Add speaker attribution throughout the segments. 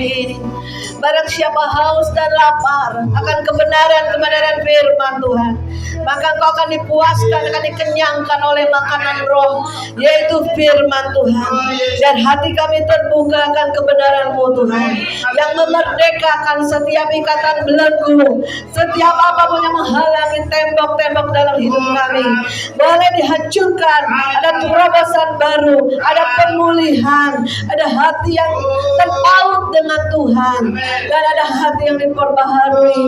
Speaker 1: ini. Barang siapa haus dan lapar akan kebenaran firman Tuhan, maka engkau akan dipuaskan, akan dikenyangkan oleh makanan roh, yaitu firman Tuhan. Dan hati kami terbuka akan kebenaran-Mu Tuhan, yang memerdekakan setiap ikatan belenggu, setiap apapun yang menghalangi tembok-tembok dalam hidup kami boleh dihancurkan. Ada terobosan baru, ada pemulihan, ada hati yang terpaut dengan Tuhan, dan ada hati yang diperbaharui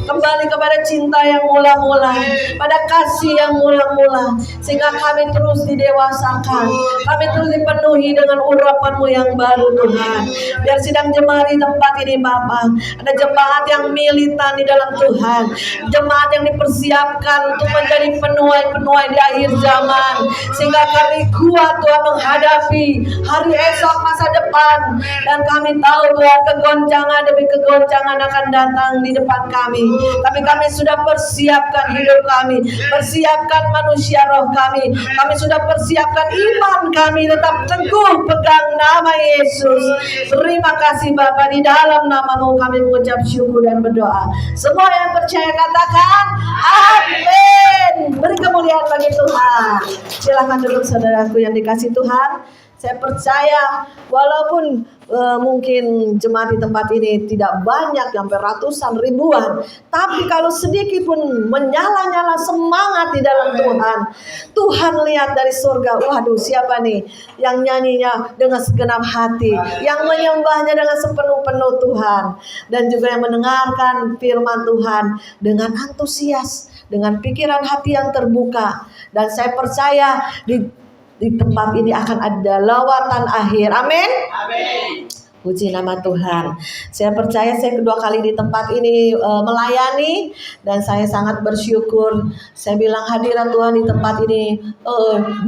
Speaker 1: kembali kepada cinta yang mula-mula, pada kasih yang mula-mula, sehingga kami terus didewasakan, kami terus dipenuhi dengan urapan-Mu yang baru Tuhan. Biar sidang jemaat di tempat ini Bapa, ada jemaat yang militan di dalam Tuhan, jemaat yang dipersiapkan untuk menjadi penuai-penuai di akhir zaman, sehingga kami kuat Tuhan menghadapi hari esok, masa depan. Dan kami tahu Tuhan, kegoncangan demi kegoncangan akan datang di depan kami, tapi kami sudah persiapkan hidup kami, persiapkan manusia roh kami sudah persiapkan iman kami, tetap teguh pegang nama Yesus. Terima kasih Bapa, di dalam nama-Mu kami mengucap syukur dan berdoa. Semua yang percaya katakan amin. Beri kemuliaan bagi Tuhan. Silakan duduk saudaraku yang dikasih Tuhan. Saya percaya walaupun mungkin jemaat di tempat ini tidak banyak, sampai ratusan ribuan, tapi kalau sedikit pun menyala-nyala semangat di dalam Tuhan, Tuhan lihat dari surga, waduh siapa nih yang nyanyinya dengan segenap hati, yang menyembahnya dengan sepenuh-penuh Tuhan, dan juga yang mendengarkan firman Tuhan dengan antusias, dengan pikiran hati yang terbuka. Dan saya percaya di tempat ini akan ada lawatan akhir. Amin. Amin. Puji nama Tuhan. Saya percaya saya kedua kali di tempat ini melayani, dan saya sangat bersyukur. Saya bilang hadirat Tuhan di tempat ini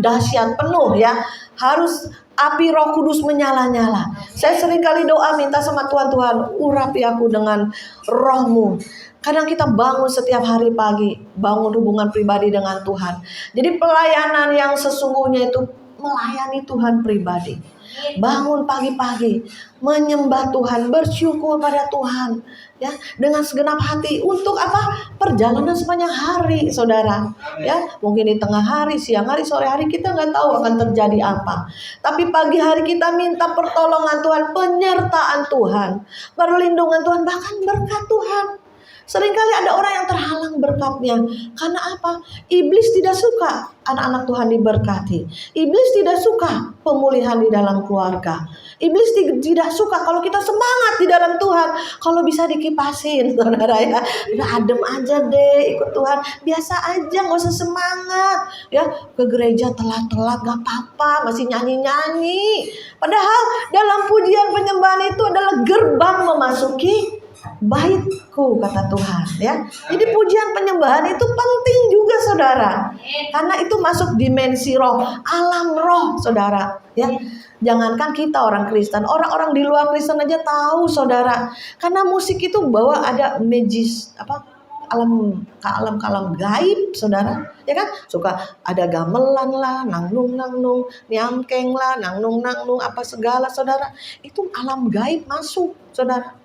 Speaker 1: dahsyat, penuh ya. Harus api Roh Kudus menyala-nyala. Saya sering kali doa minta sama Tuhan, Tuhan urapi aku dengan Roh-Mu. Kadang kita bangun setiap hari pagi, bangun hubungan pribadi dengan Tuhan. Jadi pelayanan yang sesungguhnya itu melayani Tuhan pribadi. Bangun pagi-pagi, menyembah Tuhan, bersyukur pada Tuhan, ya, dengan segenap hati. Untuk apa? Perjalanan sepanjang hari, saudara. Ya, mungkin di tengah hari, siang hari, sore hari kita nggak tahu akan terjadi apa. Tapi pagi hari kita minta pertolongan Tuhan, penyertaan Tuhan, perlindungan Tuhan, bahkan berkat Tuhan. Seringkali ada orang yang terhalang berkatnya. Karena apa? Iblis tidak suka anak-anak Tuhan diberkati. Iblis tidak suka pemulihan di dalam keluarga. Iblis tidak suka kalau kita semangat di dalam Tuhan. Kalau bisa dikipasin, saudara ya. Udah adem aja deh, ikut Tuhan. Biasa aja, gak usah semangat. Ya, ke gereja telat-telat gak apa-apa, masih nyanyi-nyanyi. Padahal dalam pujian penyembahan itu adalah gerbang memasuki baitku, kata Tuhan ya. Jadi pujian penyembahan itu penting juga saudara, karena itu masuk dimensi roh, alam roh saudara ya. Jangankan kita orang Kristen, orang-orang di luar Kristen aja tahu saudara, karena musik itu bawa ada magis alam gaib saudara ya kan. Suka ada gamelan lah, nangnung nyamkeng lah, nangnung apa segala saudara. Itu alam gaib masuk saudara.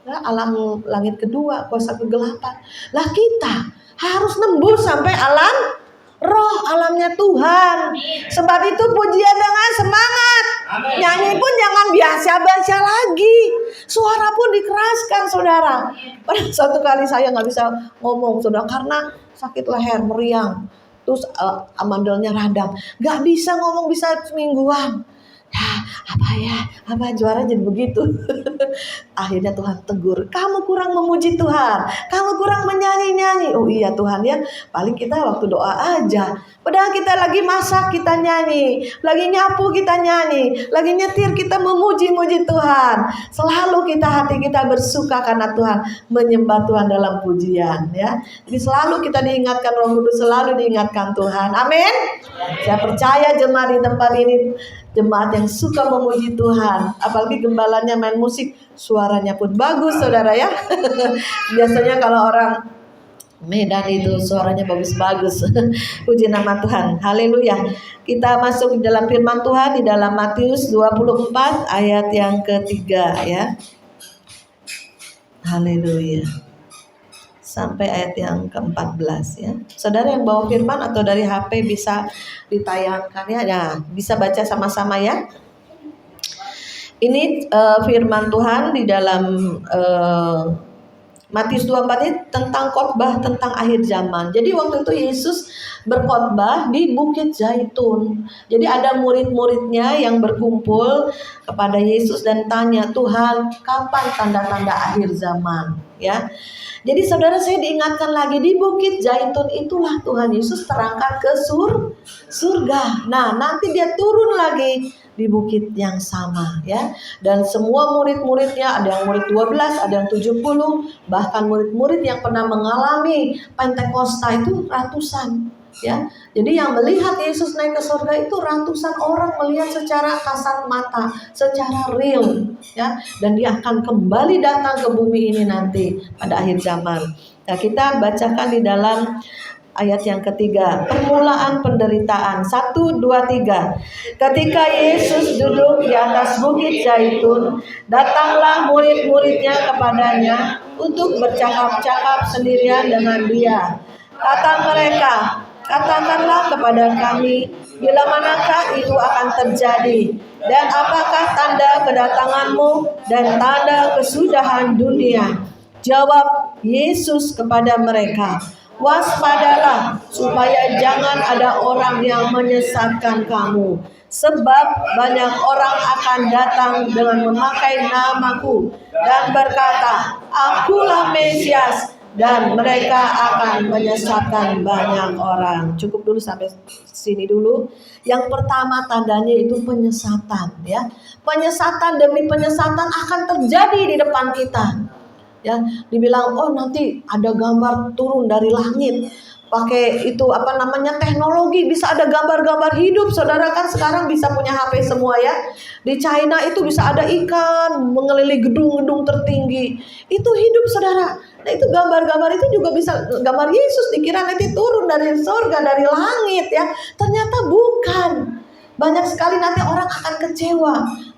Speaker 1: Alam langit kedua, kuasa kegelapan. Lah kita harus nembus sampai alam roh, alamnya Tuhan. Sebab itu pujian dengan semangat. Nyanyi pun jangan biasa-biasa lagi. Suara pun dikeraskan saudara. Pada suatu kali saya gak bisa ngomong saudara, karena sakit leher, meriang. Terus amandelnya radang. Gak bisa ngomong, bisa semingguan. Apa juara jadi begitu. Akhirnya Tuhan tegur, kamu kurang memuji Tuhan, kamu kurang menyanyi-nyanyi. Oh iya Tuhan ya, paling kita waktu doa aja. Padahal kita lagi masak kita nyanyi, lagi nyapu kita nyanyi, lagi nyetir kita memuji-muji Tuhan. Selalu hati kita bersuka karena Tuhan, menyembah Tuhan dalam pujian ya. Jadi selalu kita diingatkan Roh Kudus, selalu diingatkan Tuhan. Amin. Saya percaya jemaat di tempat ini jemaat yang suka memuji Tuhan. Apalagi gembalanya main musik, suaranya pun bagus saudara ya. Biasanya kalau orang Medan itu suaranya bagus-bagus. Puji nama Tuhan. Haleluya. Kita masuk di dalam firman Tuhan di dalam Matius 24 ayat yang ketiga ya. Haleluya. Sampai ayat yang ke-14 ya. Saudara yang bawa firman atau dari HP bisa ditayangkan ya. Nah, bisa baca sama-sama ya. Ini firman Tuhan di dalam Matius 24 ini tentang khotbah tentang akhir zaman. Jadi waktu itu Yesus berkhotbah di Bukit Zaitun. Jadi ada murid-muridnya yang berkumpul kepada Yesus dan tanya, "Tuhan, kapan tanda-tanda akhir zaman?" Ya. Jadi saudara, saya diingatkan lagi, di Bukit Zaitun itulah Tuhan Yesus terangkat ke surga. Nah, nanti dia turun lagi di bukit yang sama ya. Dan semua murid-muridnya, ada yang murid 12, ada yang 70, bahkan murid-murid yang pernah mengalami Pentakosta itu ratusan ya. Jadi yang melihat Yesus naik ke surga itu ratusan orang melihat secara kasat mata, secara real ya. Dan dia akan kembali datang ke bumi ini nanti pada akhir zaman. Nah, kita bacakan di dalam ayat yang ketiga, permulaan penderitaan. 1, 2, 3. Ketika Yesus duduk di atas Bukit Zaitun, datanglah murid-muridnya kepadanya untuk bercakap-cakap sendirian dengan dia. Kata mereka, "Katakanlah kepada kami, bila manakah itu akan terjadi? Dan apakah tanda kedatanganmu dan tanda kesudahan dunia?" Jawab Yesus kepada mereka, "Waspadalah supaya jangan ada orang yang menyesatkan kamu. Sebab banyak orang akan datang dengan memakai namaku dan berkata, 'Akulah Mesias,' dan mereka akan menyesatkan banyak orang." Cukup dulu sampai sini dulu. Yang pertama tandanya itu penyesatan ya. Penyesatan demi penyesatan akan terjadi di depan kita. Ya, dibilang, "Oh, nanti ada gambar turun dari langit." Pakai itu teknologi, bisa ada gambar-gambar hidup. Saudara kan sekarang bisa punya HP semua ya. Di China itu bisa ada ikan mengelilingi gedung-gedung tertinggi. Itu hidup saudara. Nah, itu gambar-gambar itu juga bisa gambar Yesus, dikira nanti turun dari surga, dari langit ya. Ternyata bukan. Banyak sekali nanti orang akan kecewa.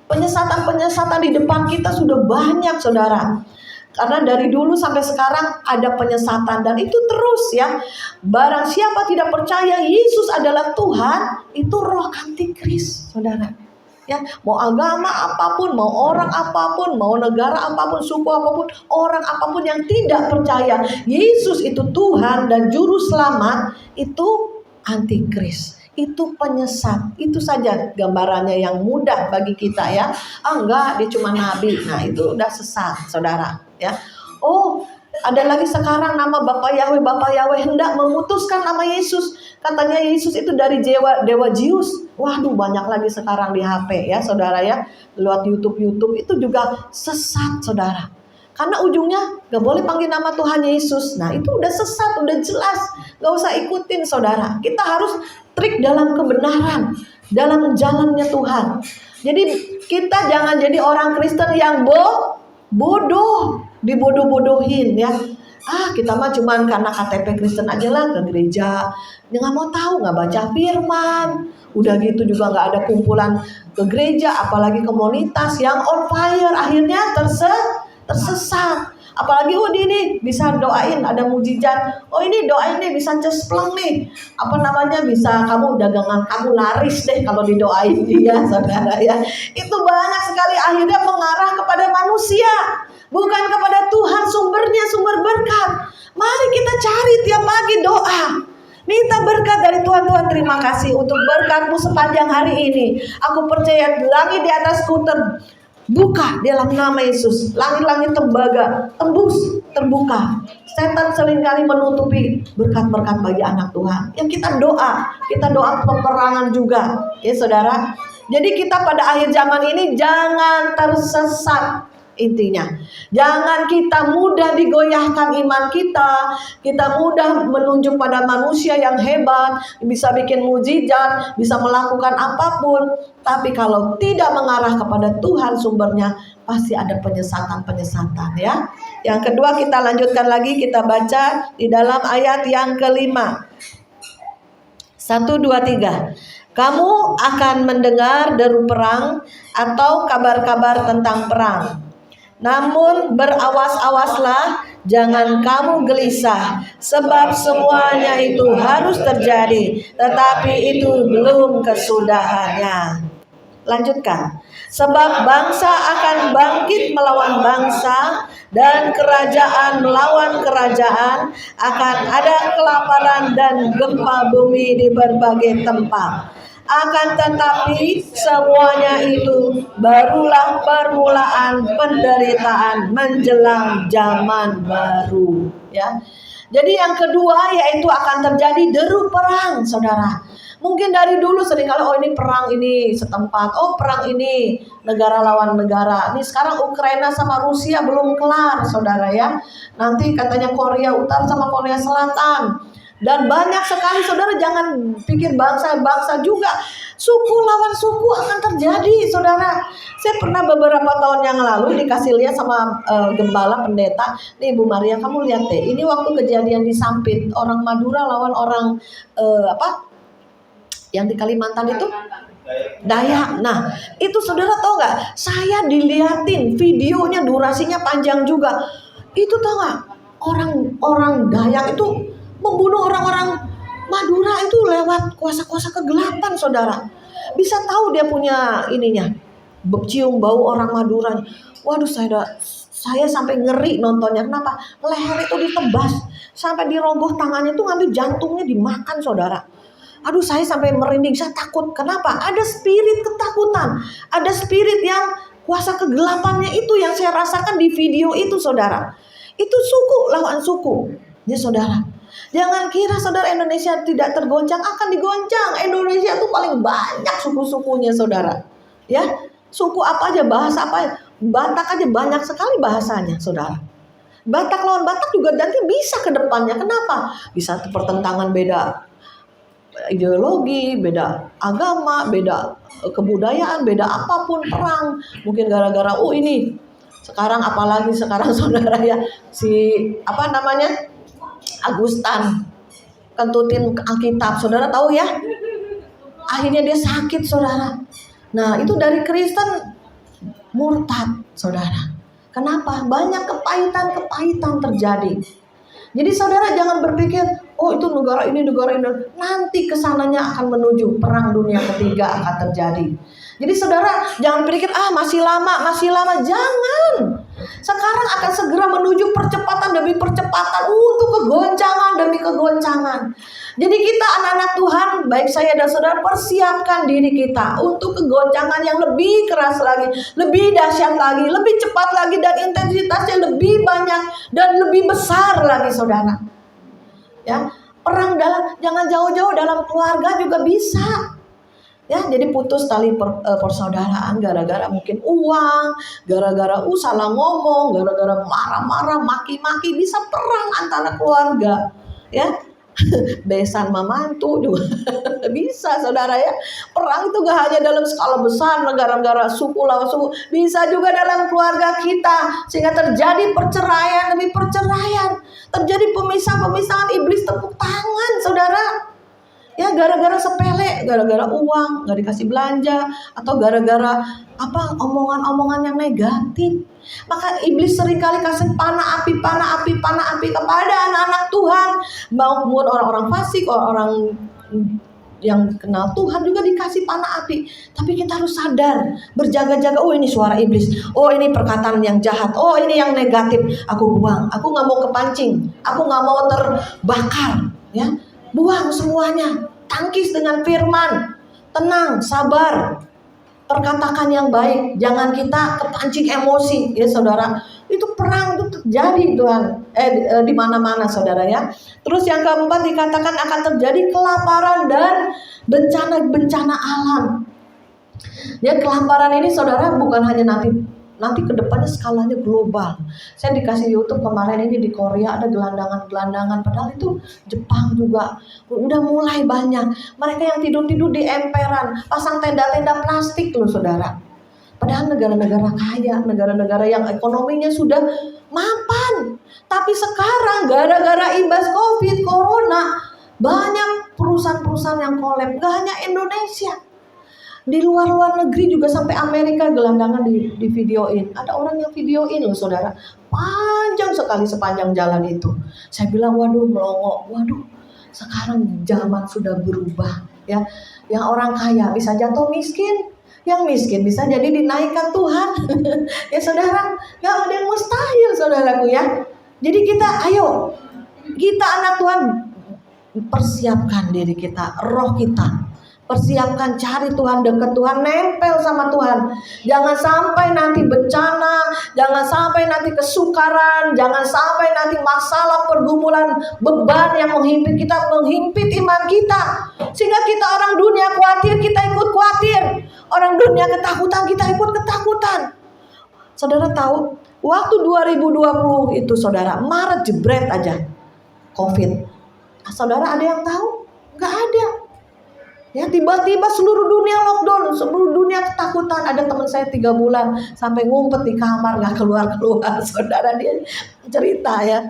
Speaker 1: Penyesatan-penyesatan di depan kita sudah banyak saudara. Karena dari dulu sampai sekarang ada penyesatan dan itu terus ya. Barang siapa tidak percaya Yesus adalah Tuhan, itu roh antikris, saudara. Ya, mau agama apapun, mau orang apapun, mau negara apapun, suku apapun, orang apapun yang tidak percaya Yesus itu Tuhan dan juru selamat, itu antikris. Itu penyesat. Itu saja gambarannya yang mudah bagi kita ya. Enggak, dia cuma nabi. Nah, itu udah sesat saudara ya. Oh, ada lagi sekarang nama Bapak Yahweh hendak memutuskan nama Yesus. Katanya Yesus itu dari dewa Zeus. Waduh, banyak lagi sekarang di HP ya saudara ya. Lewat YouTube itu juga sesat saudara. Karena ujungnya gak boleh panggil nama Tuhan Yesus. Nah, itu udah sesat, udah jelas. Gak usah ikutin saudara. Kita harus trik dalam kebenaran, dalam jalannya Tuhan. Jadi kita jangan jadi orang Kristen yang bodoh, dibodoh-bodohin ya. Kita mah cuman karena KTP Kristen aja lah ke gereja. Dia gak mau tahu, gak baca firman. Udah gitu juga gak ada kumpulan ke gereja, apalagi komunitas yang on fire. Akhirnya tersesat. Apalagi ini bisa doain ada mujizat. Oh, ini doain nih bisa cespleng nih. Bisa kamu dagangan kamu laris deh kalau didoain dia saudara ya. Itu banyak sekali akhirnya mengarah kepada manusia, bukan kepada Tuhan sumbernya, sumber berkat. Mari kita cari tiap pagi doa. Minta berkat dari Tuhan. Tuhan, terima kasih untuk berkat-Mu sepanjang hari ini. Aku percaya langit di atasku buka dalam nama Yesus. Langit-langit tembaga tembus, terbuka. Setan seringkali menutupi berkat-berkat bagi anak Tuhan. Yang kita doa peperangan juga ya saudara. Jadi kita pada akhir zaman ini jangan tersesat. Intinya, jangan kita mudah digoyahkan iman kita. Kita mudah menunjuk pada manusia yang hebat, bisa bikin mujizat, bisa melakukan apapun. Tapi kalau tidak mengarah kepada Tuhan sumbernya, pasti ada penyesatan ya. Yang kedua, kita lanjutkan lagi, kita baca di dalam ayat yang kelima. 1, 2, 3. Kamu akan mendengar deru perang atau kabar-kabar tentang perang. Namun berawas-awaslah, jangan kamu gelisah, sebab semuanya itu harus terjadi, tetapi itu belum kesudahannya. Lanjutkan. Sebab bangsa akan bangkit melawan bangsa, dan kerajaan melawan kerajaan, akan ada kelaparan dan gempa bumi di berbagai tempat. Akan tetapi semuanya itu barulah permulaan penderitaan menjelang zaman baru. Ya. Jadi yang kedua yaitu akan terjadi deru perang, saudara. Mungkin dari dulu seringkali ini perang ini setempat, perang ini negara lawan negara. Ini sekarang Ukraina sama Rusia belum kelar, saudara ya. Nanti katanya Korea Utara sama Korea Selatan. Dan banyak sekali, saudara, jangan pikir bangsa-bangsa juga. Suku lawan suku akan terjadi, saudara. Saya pernah beberapa tahun yang lalu dikasih lihat sama gembala pendeta. Nih Bu Maria, kamu lihat deh. Ini waktu kejadian di Sampit, orang Madura lawan orang yang di Kalimantan itu Dayak. Nah, itu saudara tahu nggak? Saya diliatin videonya, durasinya panjang juga. Itu tahu nggak? Orang Dayak itu membunuh orang-orang Madura itu lewat kuasa-kuasa kegelapan, saudara. Bisa tahu dia punya ininya, cium bau orang Madura. Waduh, saya sampai ngeri nontonnya. Kenapa? Leher itu ditebas, sampai dirogoh tangannya itu ngambil jantungnya dimakan, saudara. Aduh, saya sampai merinding, saya takut. Kenapa? Ada spirit ketakutan, ada spirit yang kuasa kegelapannya itu yang saya rasakan di video itu, saudara. Itu suku lawan suku, ya saudara. Jangan kira saudara Indonesia tidak tergoncang, akan digoncang. Indonesia itu paling banyak suku-sukunya, saudara. Ya, suku apa aja, bahasa apa aja. Batak aja banyak sekali bahasanya, saudara. Batak lawan Batak juga nanti bisa ke depannya. Kenapa? Bisa pertentangan beda ideologi, beda agama, beda kebudayaan, beda apapun, perang. Mungkin gara-gara ini sekarang, apalagi sekarang saudara ya, Agustan kentutin Alkitab, saudara tahu ya, akhirnya dia sakit, saudara. Nah, itu dari Kristen murtad, saudara. Kenapa? Banyak kepahitan terjadi. Jadi saudara jangan berpikir, itu negara ini. Nanti kesananya akan menuju perang dunia ketiga akan terjadi. Jadi saudara jangan berpikir, masih lama. Jangan. Sekarang akan segera menuju percepatan demi percepatan, untuk kegoncangan demi kegoncangan. Jadi kita anak-anak Tuhan, baik saya dan saudara, persiapkan diri kita untuk kegoncangan yang lebih keras lagi, lebih dahsyat lagi, lebih cepat lagi, dan intensitasnya lebih banyak dan lebih besar lagi, saudara. Ya, perang jangan jauh-jauh, dalam keluarga juga bisa. Ya, jadi putus tali persaudaraan gara-gara mungkin uang, gara-gara salah ngomong, gara-gara marah-marah, maki-maki, bisa perang antara keluarga. Ya, besan memantu juga bisa, saudara ya. Perang itu gak hanya dalam skala besar, negara-negara suku lawan suku, bisa juga dalam keluarga kita, sehingga terjadi perceraian demi perceraian, terjadi pemisahan iblis tepuk tangan, saudara. Ya, gara-gara sepele, gara-gara uang, gak dikasih belanja, atau gara-gara omongan-omongan yang negatif. Maka iblis seringkali kasih panah api kepada anak-anak Tuhan. Maupun orang-orang fasik, orang-orang yang kenal Tuhan juga dikasih panah api. Tapi kita harus sadar, berjaga-jaga. Ini suara iblis. Ini perkataan yang jahat. Ini yang negatif. Aku buang. Aku gak mau kepancing. Aku gak mau terbakar. Ya, buang semuanya. Tangkis dengan firman. Tenang, sabar. Perkatakan yang baik. Jangan kita kepancing emosi, ya saudara. Itu perang itu terjadi, Tuhan. Di mana-mana, saudara ya. Terus yang keempat dikatakan akan terjadi kelaparan dan bencana-bencana alam. Ya, kelaparan ini, saudara, bukan hanya nanti ke depannya skalanya global. Saya dikasih YouTube kemarin ini, di Korea ada gelandangan, padahal itu Jepang juga udah mulai banyak. Mereka yang tidur di emperan, pasang tenda-tenda plastik loh, saudara. Padahal negara-negara kaya, negara-negara yang ekonominya sudah mapan. Tapi sekarang gara-gara imbas COVID, corona, banyak perusahaan-perusahaan yang kolab. Gak hanya Indonesia. Di luar negeri juga sampai Amerika gelandangan di videoin. Ada orang yang videoin loh saudara. Panjang sekali sepanjang jalan itu. Saya bilang waduh melongo. Waduh sekarang zaman sudah berubah ya. Yang orang kaya bisa jatuh miskin. Yang miskin bisa jadi dinaikkan Tuhan. Ya saudara. Gak ada yang mustahil saudaraku ya. Jadi ayo. Kita anak Tuhan. Persiapkan diri kita. Roh kita. Persiapkan cari Tuhan, dekat Tuhan, nempel sama Tuhan. Jangan sampai nanti bencana, jangan sampai nanti kesukaran, jangan sampai nanti masalah, pergumulan, beban yang menghimpit kita, menghimpit iman kita. Sehingga kita orang dunia khawatir, kita ikut khawatir. Orang dunia ketakutan, kita ikut ketakutan. Saudara tahu, waktu 2020 itu saudara, Maret jebret aja COVID. Saudara ada yang tahu? Gak ada. Ya tiba-tiba seluruh dunia lockdown, seluruh dunia ketakutan. Ada teman saya 3 bulan sampai ngumpet di kamar gak keluar-keluar. Saudara dia cerita ya,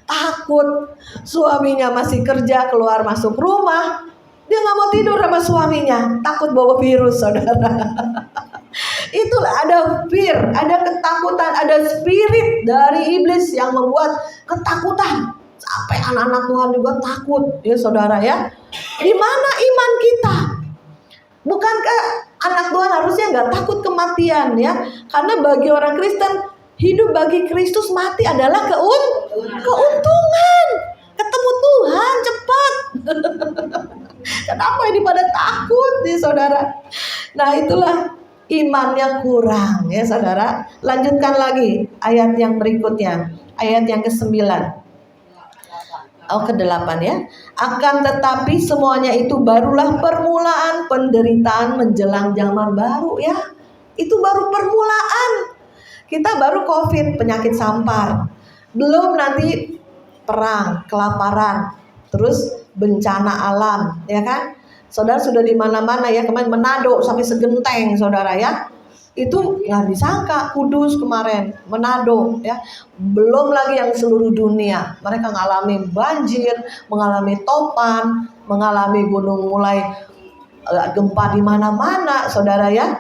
Speaker 1: takut. Suaminya masih kerja, keluar masuk rumah, dia gak mau tidur sama suaminya, takut bawa virus saudara. Itulah ada fear, ada ketakutan, ada spirit dari iblis yang membuat ketakutan. Sampai anak-anak Tuhan juga takut ya saudara ya. Di mana iman kita? Bukankah anak Tuhan harusnya nggak takut kematian ya? Karena bagi orang Kristen hidup bagi Kristus, mati adalah keuntungan. Ketemu Tuhan cepat. Kenapa ini pada takut nih saudara? Nah itulah imannya kurang ya saudara. Lanjutkan lagi ayat yang berikutnya, ayat yang ke-9. ke-8 ya. Akan tetapi semuanya itu barulah permulaan penderitaan menjelang zaman baru ya. Itu baru permulaan. Kita baru COVID, penyakit sampar. Belum nanti perang, kelaparan, terus bencana alam, ya kan? Saudara sudah di mana-mana ya, kemarin Manado sampai segenteng saudara ya. Itu nggak disangka, Kudus kemarin, Manado ya. Belum lagi yang seluruh dunia, mereka mengalami banjir, mengalami topan, mengalami gunung mulai gempa di mana-mana saudara ya.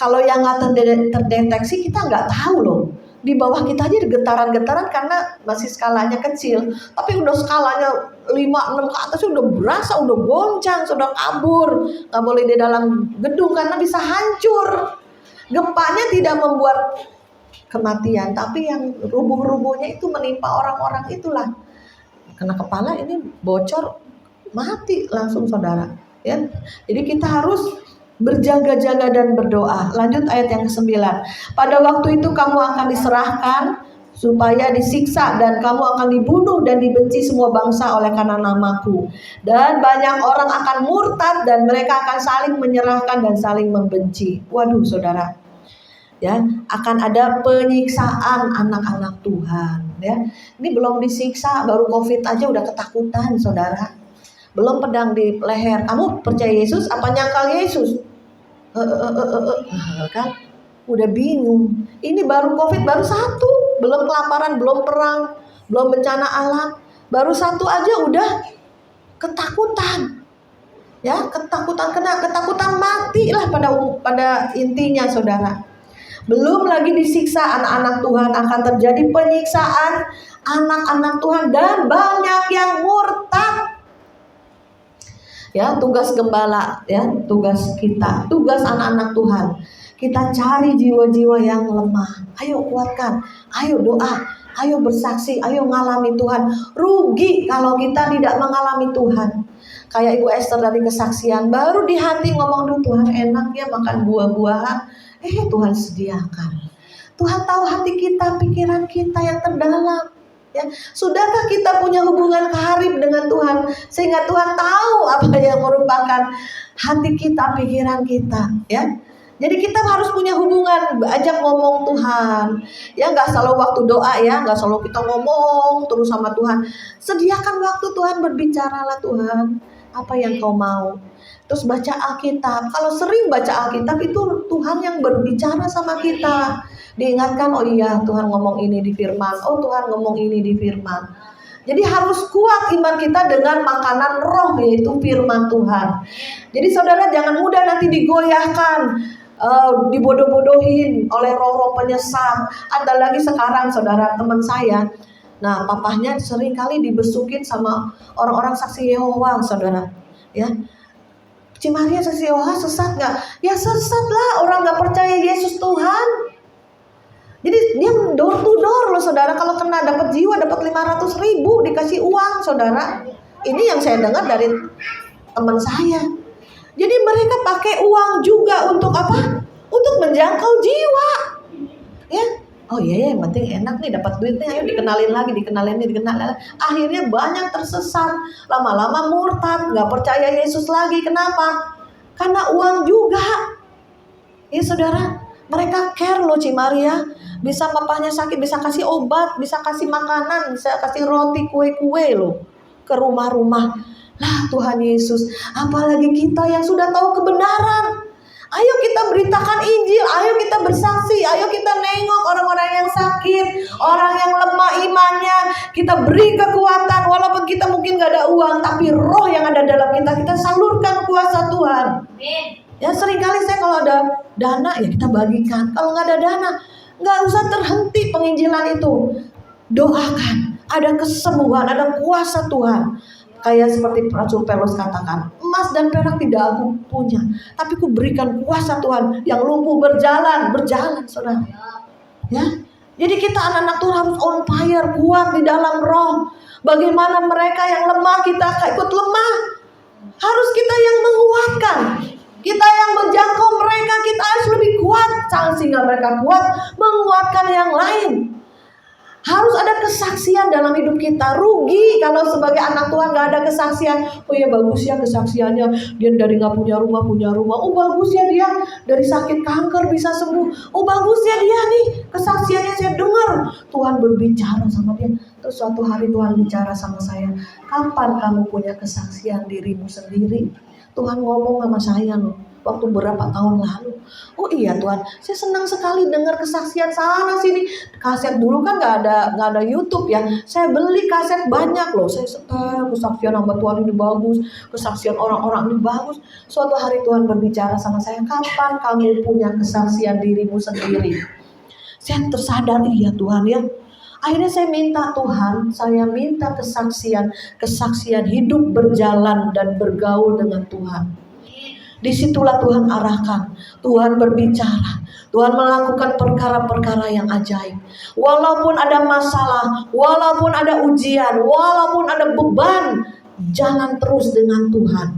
Speaker 1: Kalau yang nggak terdeteksi kita nggak tahu loh. Di bawah kita aja getaran-getaran karena masih skalanya kecil, tapi udah skalanya 5-6 ke atas udah berasa, udah goncang, sudah kabur. Nggak boleh di dalam gedung karena bisa hancur. Gempanya tidak membuat kematian, tapi yang rubuh-rubuhnya itu menimpa orang-orang itulah. Kena kepala ini bocor, mati langsung saudara. Ya, jadi kita harus berjaga-jaga dan berdoa. Lanjut ayat yang ke-9. Pada waktu itu kamu akan diserahkan supaya disiksa dan kamu akan dibunuh dan dibenci semua bangsa oleh karena namaku. Dan banyak orang akan murtad dan mereka akan saling menyerahkan dan saling membenci. Waduh saudara. Ya, akan ada penyiksaan anak-anak Tuhan ya. Ini belum disiksa, baru COVID aja udah ketakutan saudara. Belum pedang di leher. Kamu percaya Yesus apa nyangkal Yesus? Kan udah bingung. Ini baru COVID, baru 1. Belum kelaparan, belum perang, belum bencana alam. Baru 1 aja udah ketakutan. Ya, ketakutan mati lah pada intinya saudara. Belum lagi disiksa anak-anak Tuhan, akan terjadi penyiksaan anak-anak Tuhan dan banyak yang murtad. Ya, tugas gembala ya, tugas kita, tugas anak-anak Tuhan. Kita cari jiwa-jiwa yang lemah. Ayo kuatkan, ayo doa, ayo bersaksi, ayo ngalami Tuhan. Rugi kalau kita tidak mengalami Tuhan. Kayak Ibu Esther dari kesaksian, baru di hati ngomong, duh Tuhan enak ya makan buah-buahan. Tuhan sediakan. Tuhan tahu hati kita, pikiran kita yang terdalam. Ya, sudahkah kita punya hubungan karib dengan Tuhan sehingga Tuhan tahu apa yang merupakan hati kita, pikiran kita, ya. Jadi kita harus punya hubungan, ajak ngomong Tuhan. Ya, nggak selalu waktu doa ya, nggak selalu kita ngomong terus sama Tuhan. Sediakan waktu Tuhan, berbicaralah Tuhan, apa yang kau mau. Terus baca Alkitab. Kalau sering baca Alkitab itu Tuhan yang berbicara sama kita. Diingatkan, oh iya Tuhan ngomong ini di firman. Oh Tuhan ngomong ini di firman. Jadi harus kuat iman kita dengan makanan roh, yaitu firman Tuhan. Jadi saudara jangan mudah nanti digoyahkan, dibodoh-bodohin oleh roh-roh penyesat. Ada lagi sekarang saudara, teman saya, nah papahnya sering kali dibesukin sama orang-orang saksi Yehova saudara, ya. Cimaria saksi Yehova sesat nggak? Ya sesat lah, orang nggak percaya Yesus Tuhan. Jadi dia door to door loh saudara, kalau kena dapat jiwa dapat 500.000 dikasih uang saudara. Ini yang saya dengar dari teman saya. Jadi mereka pakai uang juga untuk apa? Untuk menjangkau jiwa. Ya. Oh iya yang penting enak nih dapat duitnya, ayo dikenalin lagi. Akhirnya banyak tersesat, lama-lama murtad, nggak percaya Yesus lagi. Kenapa? Karena uang juga. Ya saudara, mereka care loh Cimaria. Bisa papahnya sakit, bisa kasih obat, bisa kasih makanan, bisa kasih roti, kue-kue loh ke rumah-rumah. Lah Tuhan Yesus, apalagi kita yang sudah tahu kebenaran. Ayo kita beritakan Injil, ayo kita bersaksi, ayo kita nengok orang-orang yang sakit, orang yang lemah imannya. Kita beri kekuatan, walaupun kita mungkin gak ada uang, tapi roh yang ada dalam kita salurkan kuasa Tuhan. Ya seringkali saya kalau ada dana ya kita bagikan. Kalau gak ada dana, gak usah terhenti penginjilan itu. Doakan, ada kesembuhan, ada kuasa Tuhan. Kayak seperti Rasul Paulus katakan, emas dan perak tidak aku punya, tapi ku berikan kuasa Tuhan. Yang lumpuh berjalan saudara. Ya, jadi kita anak-anak Tuhan harus on fire, kuat di dalam roh. Bagaimana mereka yang lemah, kita ikut lemah. Harus kita yang menguatkan, kita yang menjangkau mereka, kita harus lebih kuat sehingga mereka kuat menguatkan yang lain. Harus ada kesaksian dalam hidup kita. Rugi kalau sebagai anak Tuhan gak ada kesaksian. Oh ya bagus ya kesaksiannya, dia dari gak punya rumah punya rumah. Oh bagus ya dia dari sakit kanker bisa sembuh. Oh bagus ya dia nih kesaksiannya, saya dengar Tuhan berbicara sama dia. Terus suatu hari Tuhan bicara sama saya, kapan kamu punya kesaksian dirimu sendiri? Tuhan ngomong sama saya loh, waktu berapa tahun lalu. Oh iya Tuhan, saya senang sekali dengar kesaksian sana sini. Kaset dulu kan nggak ada YouTube ya. Saya beli kaset banyak loh. Saya setel kesaksian hamba Tuhan ini bagus, kesaksian orang-orang ini bagus. Suatu hari Tuhan berbicara sama saya, kapan kamu punya kesaksian dirimu sendiri? Saya tersadar, iya Tuhan ya. Akhirnya saya minta Tuhan, saya minta kesaksian hidup berjalan dan bergaul dengan Tuhan. Disitulah Tuhan arahkan, Tuhan berbicara, Tuhan melakukan perkara-perkara yang ajaib. Walaupun ada masalah, walaupun ada ujian, walaupun ada beban, jalan terus dengan Tuhan.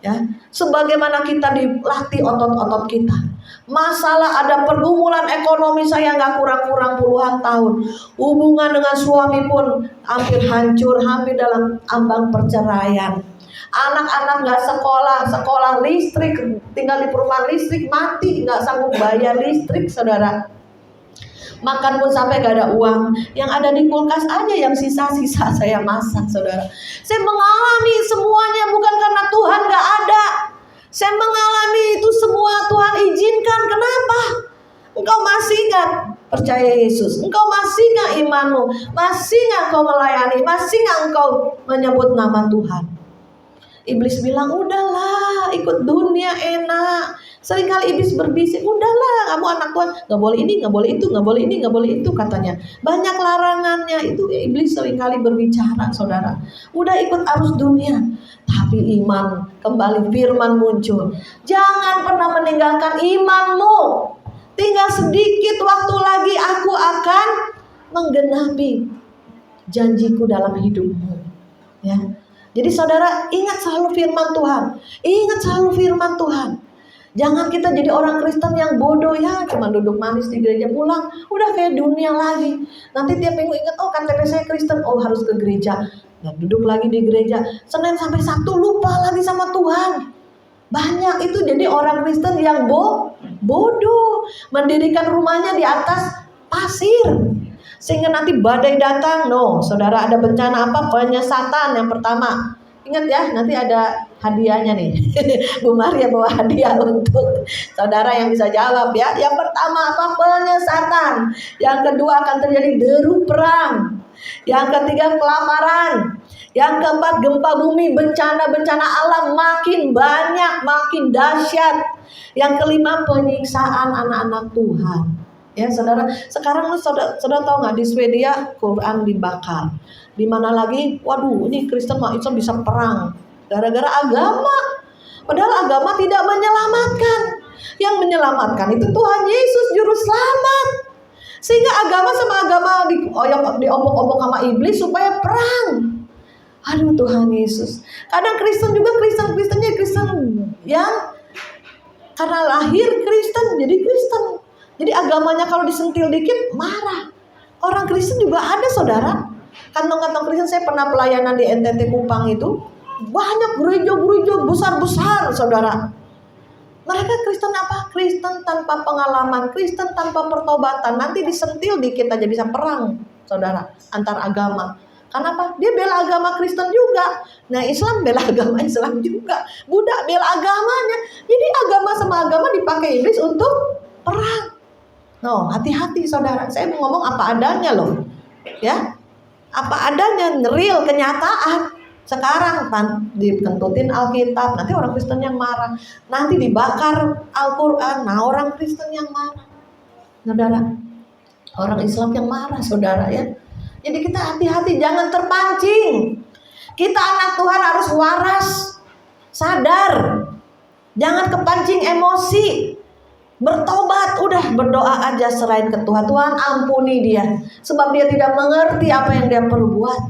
Speaker 1: Ya, sebagaimana kita dilatih otot-otot kita. Masalah ada pergumulan ekonomi, saya nggak kurang-kurang puluhan tahun. Hubungan dengan suami pun hampir hancur, hampir dalam ambang perceraian. Anak-anak nggak sekolah listrik, tinggal di perumahan listrik mati, nggak sanggup bayar listrik saudara. Makan pun sampai gak ada uang, yang ada di kulkas aja yang sisa-sisa saya masak saudara. Saya mengalami semuanya bukan karena Tuhan gak ada. Saya mengalami itu semua Tuhan izinkan. Kenapa? Engkau masih gak percaya Yesus? Engkau masih gak imanmu? Masih gak kau melayani? Masih gak engkau menyebut nama Tuhan? Iblis bilang, udahlah ikut dunia enak. Seringkali iblis berbisik, udahlah kamu anak Tuhan, gak boleh ini, gak boleh itu, gak boleh ini, gak boleh itu katanya. Banyak larangannya, itu iblis seringkali berbicara saudara. Udah ikut arus dunia, tapi iman kembali, firman muncul. Jangan pernah meninggalkan imanmu. Tinggal sedikit waktu lagi aku akan menggenapi janjiku dalam hidupmu. Ya. Jadi saudara ingat selalu firman Tuhan. Ingat selalu firman Tuhan. Jangan kita jadi orang Kristen yang bodoh ya, cuma duduk manis di gereja pulang, udah kayak dunia lagi. Nanti tiap minggu ingat, oh KTP saya Kristen, oh harus ke gereja. Dan duduk lagi di gereja, Senin sampai Sabtu lupa lagi sama Tuhan. Banyak itu jadi orang Kristen yang bodoh, mendirikan rumahnya di atas pasir. Sehingga nanti badai datang, saudara ada bencana apa? Penyesatan yang pertama. Ingat ya, nanti ada hadiahnya nih. Bu Maria bawa hadiah untuk saudara yang bisa jawab ya. Yang pertama apa? Penyesatan. Yang kedua akan terjadi deru perang. Yang ketiga kelaparan. Yang keempat gempa bumi, bencana-bencana alam makin banyak, makin dahsyat. Yang kelima penyiksaan anak-anak Tuhan. Ya saudara, sekarang saudara tahu nggak di Swedia Quran dibakar. Di mana lagi? Waduh, ini Kristen sama Islam bisa perang gara-gara agama. Padahal agama tidak menyelamatkan. Yang menyelamatkan itu Tuhan Yesus juru selamat. Sehingga agama sama agama diombok-ombok sama iblis supaya perang. Aduh Tuhan Yesus. Kadang Kristen juga Kristennya Kristen yang karena lahir Kristen jadi Kristen. Jadi agamanya kalau disentil dikit marah. Orang Kristen juga ada saudara. Kantong-kantong Kristen, saya pernah pelayanan di NTT Kupang itu. Banyak gereja-gereja besar-besar saudara. Mereka Kristen apa? Kristen tanpa pengalaman, Kristen tanpa pertobatan. Nanti disentil dikit aja bisa perang saudara, antar agama. Kenapa? Dia bela agama Kristen juga. Nah Islam bela agama Islam juga. Buddha bela agamanya. Jadi agama sama agama dipakai iblis untuk perang. No, hati-hati saudara. Saya mau ngomong apa adanya loh. Ya, apa adanya, real, kenyataan. Sekarang dikentutin Alkitab, nanti orang Kristen yang marah. Nanti dibakar Al-Quran, nah orang Kristen yang marah. Saudara, orang Islam yang marah saudara ya. Jadi kita hati-hati, jangan terpancing. Kita anak Tuhan harus waras, sadar. Jangan kepancing emosi. Bertobat, udah berdoa aja, serahin ke Tuhan. Tuhan ampuni dia, sebab dia tidak mengerti apa yang dia perbuat.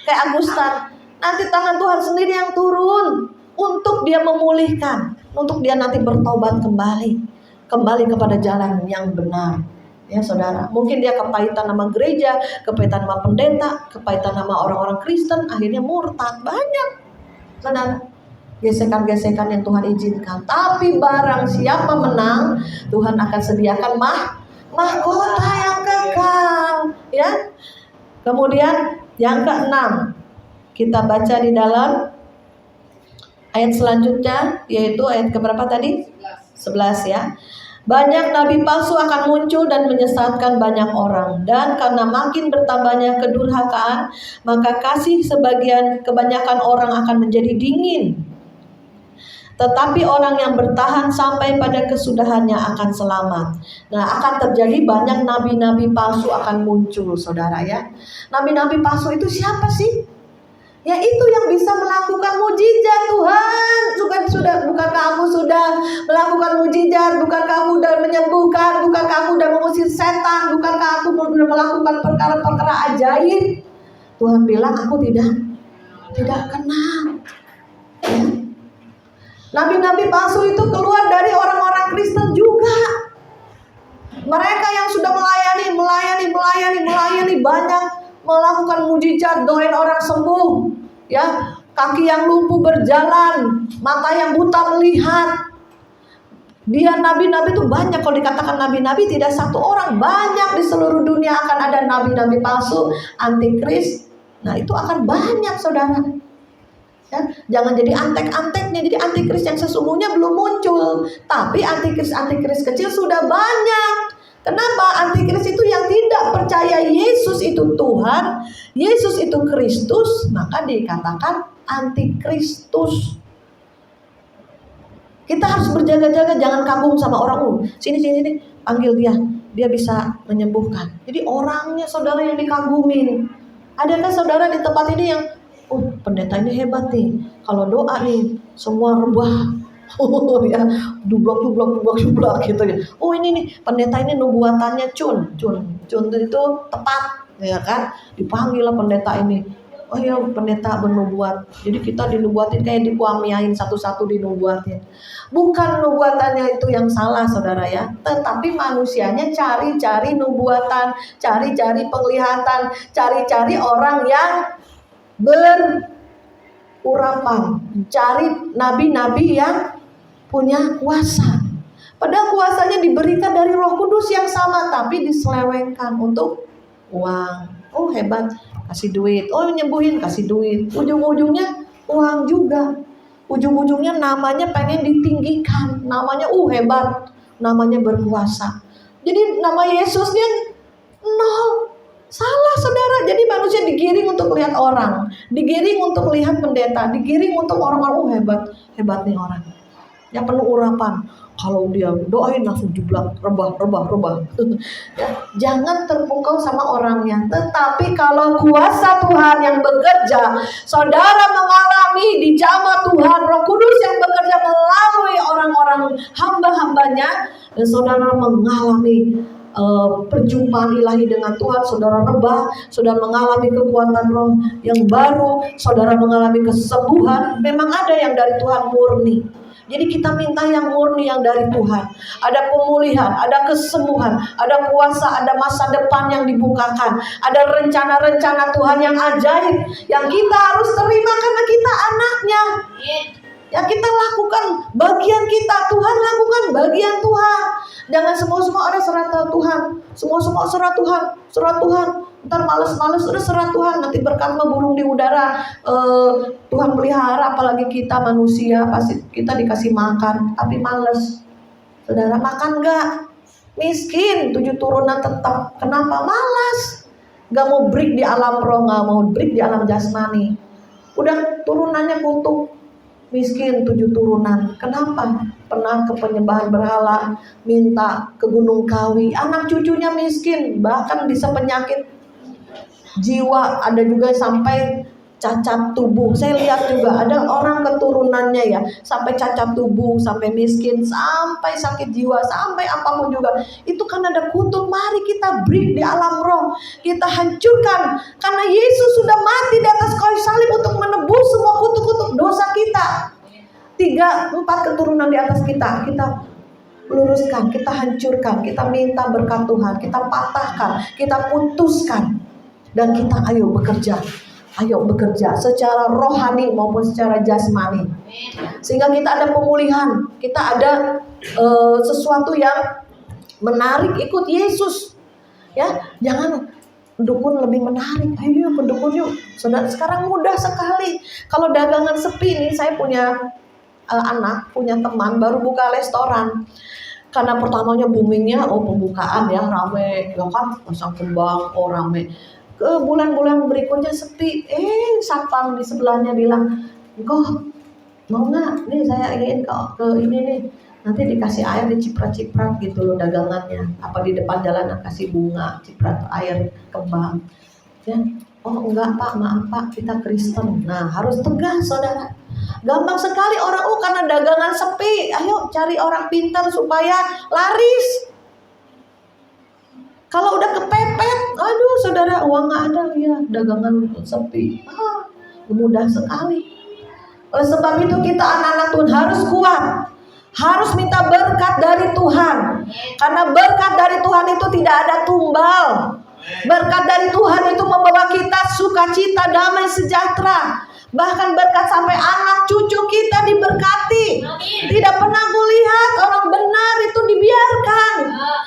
Speaker 1: Kayak Agustan, nanti tangan Tuhan sendiri yang turun untuk dia memulihkan, untuk dia nanti bertobat kembali kepada jalan yang benar. Ya saudara, mungkin dia kepahitan nama gereja, kepahitan nama pendeta, kepahitan nama orang-orang Kristen, akhirnya murtad. Banyak saudara, gesekan-gesekan yang Tuhan izinkan. Tapi barang siapa menang, Tuhan akan sediakan mahkota yang kekal. Ya. Kemudian yang keenam, kita baca di dalam ayat selanjutnya, yaitu ayat keberapa tadi? 11 ya. Banyak nabi palsu akan muncul dan menyesatkan banyak orang. Dan karena makin bertambahnya kedurhakaan, maka kasih kebanyakan orang akan menjadi dingin. Tetapi orang yang bertahan sampai pada kesudahannya akan selamat. Nah, akan terjadi banyak nabi-nabi palsu akan muncul, saudara ya. Nabi-nabi palsu itu siapa sih? Ya itu yang bisa melakukan mujizat Tuhan. Bukankah kamu sudah melakukan mujizat? Bukankah kamu sudah menyembuhkan? Bukankah kamu sudah mengusir setan? Bukankah aku sudah melakukan perkara-perkara ajaib? Tuhan bilang aku tidak kenal. Ya. Nabi-nabi palsu itu keluar dari orang-orang Kristen juga. Mereka yang sudah melayani banyak, melakukan mujizat, doain orang sembuh, ya, kaki yang lumpuh berjalan, mata yang buta melihat. Dia nabi-nabi itu banyak. Kalau dikatakan nabi-nabi tidak satu orang, banyak di seluruh dunia akan ada nabi-nabi palsu, antikris. Nah itu akan banyak saudara. Ya, jangan jadi antek-anteknya. Jadi antikris yang sesungguhnya belum muncul, tapi antikris kecil sudah banyak. Kenapa? Antikris itu yang tidak percaya Yesus itu Tuhan, Yesus itu Kristus, maka dikatakan antikristus. Kita harus berjaga-jaga, jangan kagum sama orang. Sini, panggil dia bisa menyembuhkan. Jadi orangnya saudara yang dikagumin. Adakah saudara di tempat ini yang pendeta ini hebat nih, kalau doa nih semua rebah, ya, dublak gitu ya. Ini nih pendeta ini nubuatannya cun itu tepat, ya kan? Dipanggil lah pendeta ini. Oh ya, pendeta bernubuat. Jadi kita dinubuatin kayak dikuamiain satu-satu dinubuatin. Bukan nubuatannya itu yang salah saudara ya, tetapi manusianya cari-cari nubuatan, cari-cari penglihatan, cari-cari orang yang berurapan, cari nabi-nabi yang punya kuasa. Padahal kuasanya diberikan dari Roh Kudus yang sama, tapi diselewengkan untuk uang. Oh hebat, kasih duit. Oh nyembuhin, kasih duit. Ujung-ujungnya uang juga. Ujung-ujungnya namanya pengen ditinggikan. Namanya hebat, namanya berkuasa. Jadi nama Yesusnya nol. Salah saudara. Jadi manusia digiring untuk lihat orang, digiring untuk lihat pendeta, digiring untuk orang-orang. Hebat nih orang. Yang penuh urapan. Kalau dia doain langsung jublah, rebah. Ya, jangan terpukau sama orangnya. Tetapi kalau kuasa Tuhan yang bekerja, saudara mengalami di jamaah Tuhan, Roh Kudus yang bekerja melalui orang-orang hamba-hambanya, dan saudara mengalami perjumpaan ilahi dengan Tuhan, saudara rebah, saudara mengalami kekuatan roh yang baru, saudara mengalami kesembuhan. Memang ada yang dari Tuhan murni. Jadi kita minta yang murni, yang dari Tuhan. Ada pemulihan, ada kesembuhan, ada kuasa, ada masa depan yang dibukakan, ada rencana-rencana Tuhan yang ajaib, yang kita harus terima karena kita anaknya. Ya kita lakukan bagian kita, Tuhan lakukan bagian Tuhan. Jangan semua ada serah Tuhan, semua serah Tuhan. Ntar males udah serah Tuhan, nanti berkat burung di udara. Tuhan pelihara, apalagi kita manusia pasti kita dikasih makan, tapi males. Saudara makan gak? Miskin, 7 turunan tetap. Kenapa? Malas. Gak mau break di alam roh, gak mau break di alam jasmani. Udah turunannya kutuk. Miskin 7 turunan. Kenapa? Pernah ke penyembahan berhala, minta ke Gunung Kawi. Anak cucunya miskin, bahkan bisa penyakit jiwa. Ada juga sampai cacat tubuh. Saya lihat juga ada orang keturunannya ya, sampai cacat tubuh, sampai miskin, sampai sakit jiwa, sampai apapun juga. Itu kan ada kutuk. Mari kita break di alam roh, kita hancurkan, karena Yesus sudah mati di atas kayu salib untuk menebus semua kutuk-kutuk dosa kita. 3-4 keturunan di atas kita luruskan, kita hancurkan, kita minta berkat Tuhan, kita patahkan, kita putuskan, dan kita ayo bekerja secara rohani maupun secara jasmani, sehingga kita ada pemulihan, kita ada sesuatu yang menarik ikut Yesus. Ya, jangan dukun lebih menarik, ayo pendukun yuk. Saudara, sekarang mudah sekali. Kalau dagangan sepi nih, saya punya punya teman baru buka restoran. Karena pertamanya boomingnya pembukaan ya rame, ya kan pasang kembang, rame. Ke bulan-bulan berikutnya sepi. Satpam di sebelahnya bilang, "Kok mau nggak? Nih saya ingin ke ini nih. Nanti dikasih air diciprat-ciprat gitu loh dagangannya. Apa di depan jalan kasih bunga, ciprat air kembang." Ya, oh enggak Pak, maaf Pak, kita Kristen. Nah harus tegas saudara. Gampang sekali orang karena dagangan sepi, ayo cari orang pintar supaya laris. Kalau udah kepepet, aduh saudara uang nggak ada ya, dagangan sepi. Mudah sekali. Oleh sebab itu kita anak-anak Tuhan harus kuat, harus minta berkat dari Tuhan. Karena berkat dari Tuhan itu tidak ada tumbal. Berkat dari Tuhan itu membawa kita sukacita, damai, sejahtera. Bahkan berkat sampai anak cucu kita diberkati. Tidak pernah kulihat orang benar itu dibiarkan.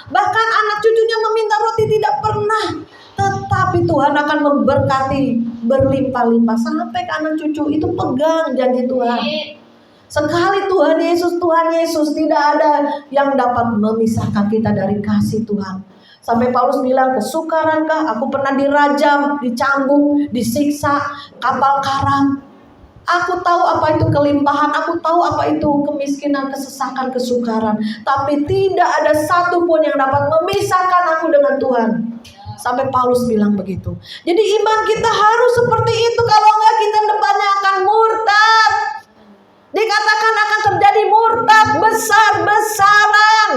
Speaker 1: Bahkan anak cucunya meminta roti tidak pernah. Tetapi Tuhan akan memberkati berlimpah-limpah sampai ke anak cucu. Itu pegang janji Tuhan. Sekali Tuhan Yesus tidak ada yang dapat memisahkan kita dari kasih Tuhan. Sampai Paulus bilang, "Kesukarankah aku pernah dirajam, dicambuk, disiksa, kapal karam. Aku tahu apa itu kelimpahan, aku tahu apa itu kemiskinan, kesesakan, kesukaran. Tapi tidak ada satu pun yang dapat memisahkan aku dengan Tuhan." Sampai Paulus bilang begitu. Jadi iman kita harus seperti itu. Kalau enggak kita depannya akan murtad. Dikatakan akan terjadi murtad besar-besaran.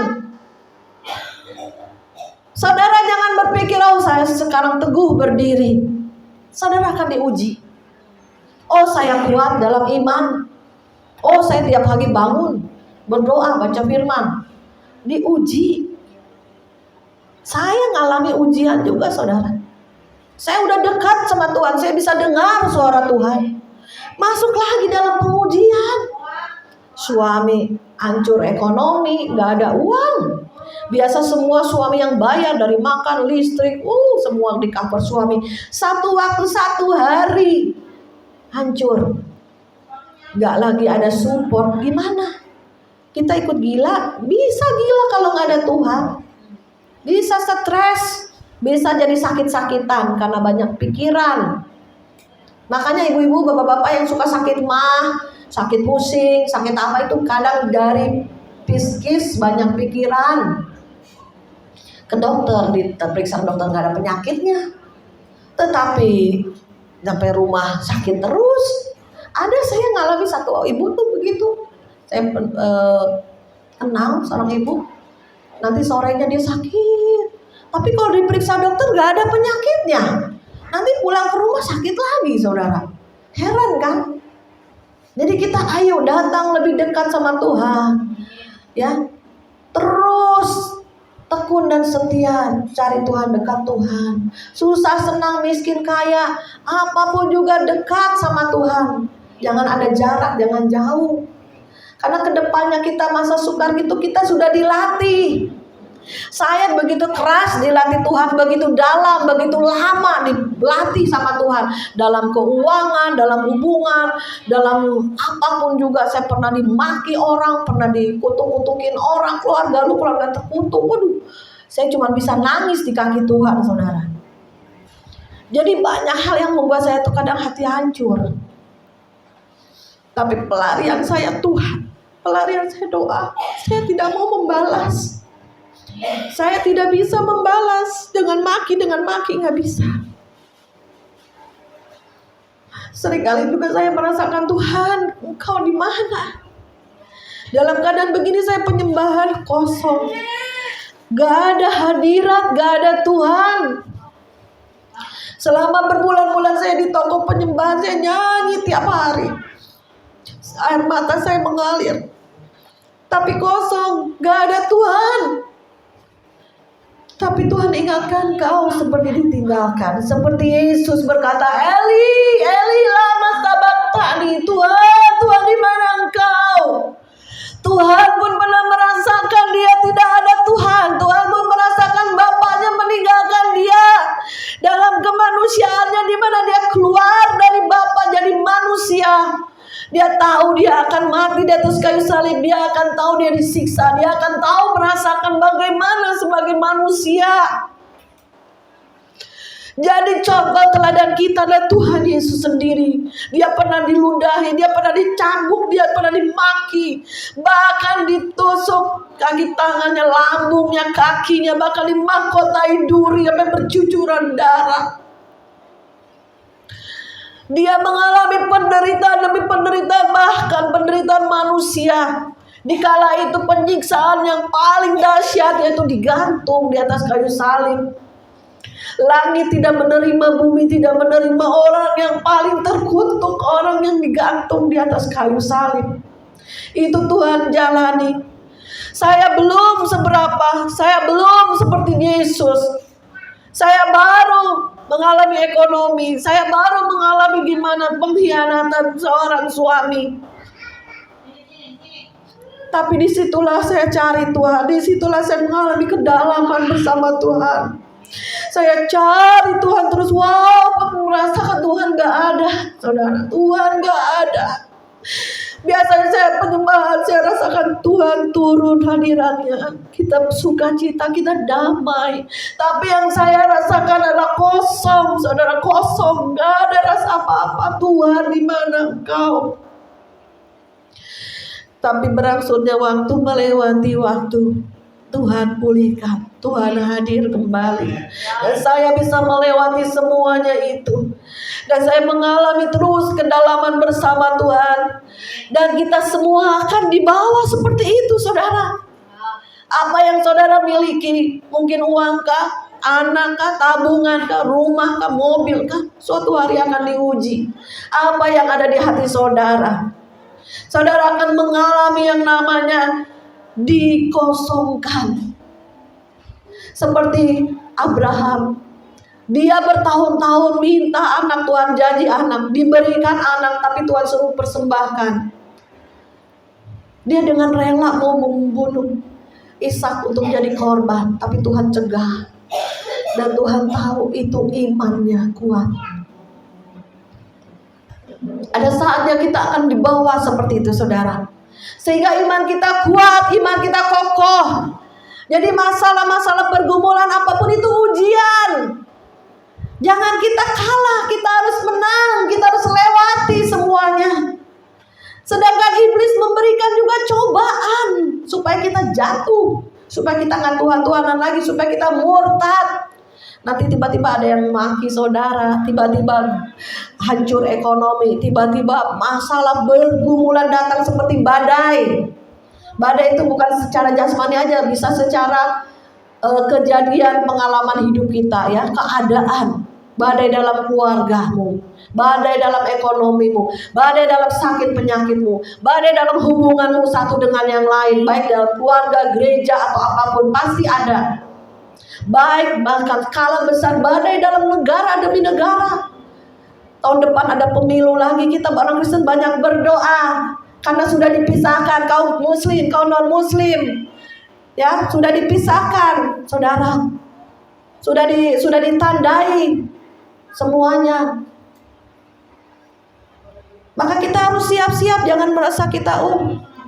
Speaker 1: Saudara jangan berpikir, saya sekarang teguh berdiri. Saudara akan diuji. Saya kuat dalam iman. Saya tiap pagi bangun, berdoa, baca firman. Diuji. Saya ngalami ujian juga saudara. Saya udah dekat sama Tuhan, saya bisa dengar suara Tuhan. Masuk lagi dalam pengujian. Suami hancur ekonomi, gak ada uang. Biasa semua suami yang bayar dari makan, listrik, semua di cover suami. Satu waktu, satu hari hancur. Gak lagi ada support. Gimana? Kita ikut gila? Bisa gila kalau gak ada Tuhan. Bisa stres. Bisa jadi sakit-sakitan karena banyak pikiran. Makanya ibu-ibu, bapak-bapak yang suka sakit mah, sakit pusing, sakit apa itu kadang dari psikis, banyak pikiran. Ke dokter, diperiksa dokter nggak ada penyakitnya, tetapi sampai rumah sakit terus. Ada saya ngalami satu ibu tuh begitu. Saya kenal seorang ibu, nanti sorenya dia sakit, tapi kalau diperiksa dokter nggak ada penyakitnya. Nanti pulang ke rumah sakit lagi, saudara. Heran kan? Jadi kita ayo datang lebih dekat sama Tuhan, ya. Terus tekun dan setia cari Tuhan, dekat Tuhan. Susah senang miskin kaya, apapun juga dekat sama Tuhan. Jangan ada jarak, jangan jauh. Karena kedepannya kita masa sukar gitu, kita sudah dilatih. Saya begitu keras dilatih Tuhan, begitu dalam, begitu lama dilatih sama Tuhan. Dalam keuangan, dalam hubungan, dalam apapun juga. Saya pernah dimaki orang, pernah dikutuk-kutukin orang, keluarga terkutuk. Waduh, saya cuma bisa nangis di kaki Tuhan, saudara. Jadi banyak hal yang membuat saya tuh kadang hati hancur. Tapi pelarian saya Tuhan, pelarian saya doa. Saya tidak mau membalas. Saya tidak bisa membalas dengan maki nggak bisa. Seringkali juga saya merasakan, Tuhan, Engkau di mana? Dalam keadaan begini saya penyembahan kosong, gak ada hadirat, gak ada Tuhan. Selama berbulan-bulan saya di toko penyembahan, saya nyanyi tiap hari, air mata saya mengalir, tapi kosong, gak ada Tuhan. Tapi Tuhan ingatkan, kau seperti ditinggalkan. Seperti Yesus berkata, Eli, Eli lama sabachthani. Tuhan, Tuhan di mana Engkau? Tuhan pun pernah merasakan dia tidak ada Tuhan. Tuhan pun merasakan bapaknya meninggalkan dia. Dalam kemanusiaannya di mana dia keluar dari Bapa jadi manusia. Dia tahu dia akan mati di atas kayu salib. Dia akan tahu dia disiksa. Dia akan tahu merasakan bagaimana sebagai manusia. Jadi contoh teladan kita adalah Tuhan Yesus sendiri. Dia pernah diludahi, dia pernah dicambuk, dia pernah dimaki, bahkan ditusuk kaki tangannya, lambungnya, kakinya, bahkan dimahkotai duri sampai bercucuran darah. Dia mengalami penderitaan demi penderitaan, bahkan penderitaan manusia. Dikala itu penyiksaan yang paling dahsyat, yaitu digantung di atas kayu salib. Langit tidak menerima, bumi tidak menerima orang yang paling terkutuk, orang yang digantung di atas kayu salib. Itu Tuhan jalani. Saya belum seberapa, saya belum seperti Yesus. Saya baru mengalami ekonomi, saya baru mengalami gimana pengkhianatan seorang suami. Tapi disitulah saya cari Tuhan, disitulah saya mengalami kedalaman bersama Tuhan. Saya cari Tuhan terus, walaupun merasakan Tuhan gak ada, saudara, Tuhan gak ada. Biasanya saya penyembahan, saya rasakan Tuhan turun hadiratnya. Kita sukacita, kita damai. Tapi yang saya rasakan adalah kosong, saudara, kosong. Gak ada rasa apa-apa. Tuhan, di mana Engkau? Tapi berangsurnya waktu melewati waktu, Tuhan pulihkan, Tuhan hadir kembali. Dan saya bisa melewati semuanya itu. Dan saya mengalami terus kedalaman bersama Tuhan. Dan kita semua akan dibawa seperti itu, saudara. Apa yang saudara miliki, mungkin uang kah, anak kah, tabungan kah, rumah kah, mobil kah, suatu hari akan diuji. Apa yang ada di hati saudara, saudara akan mengalami yang namanya dikosongkan. Seperti Abraham, dia bertahun-tahun minta anak, Tuhan janji anak, diberikan anak, tapi Tuhan suruh persembahkan. Dia dengan rela mau membunuh Ishak untuk jadi korban, tapi Tuhan cegah. Dan Tuhan tahu itu imannya kuat. Ada saatnya kita akan dibawa seperti itu, saudara. Sehingga iman kita kuat, iman kita kokoh. Jadi masalah-masalah pergumulan apapun itu ujian. Jangan kita kalah, kita harus menang, kita harus lewati semuanya. Sedangkan iblis memberikan juga cobaan supaya kita jatuh, supaya kita nggak Tuhan-Tuhanan lagi, supaya kita murtad. Nanti tiba-tiba ada yang maki saudara, tiba-tiba hancur ekonomi, tiba-tiba masalah pergumulan datang seperti badai. Badai itu bukan secara jasmani aja, bisa secara kejadian pengalaman hidup kita ya, keadaan. Badai dalam keluargamu, badai dalam ekonomimu, badai dalam sakit penyakitmu, badai dalam hubunganmu satu dengan yang lain, baik dalam keluarga, gereja atau apapun, pasti ada. Baik bahkan skala besar badai dalam negara demi negara. Tahun depan ada pemilu lagi, kita orang Kristen banyak berdoa karena sudah dipisahkan, kau muslim, kau non muslim. Ya, sudah dipisahkan, saudara. Sudah ditandai semuanya. Maka kita harus siap-siap, jangan merasa kita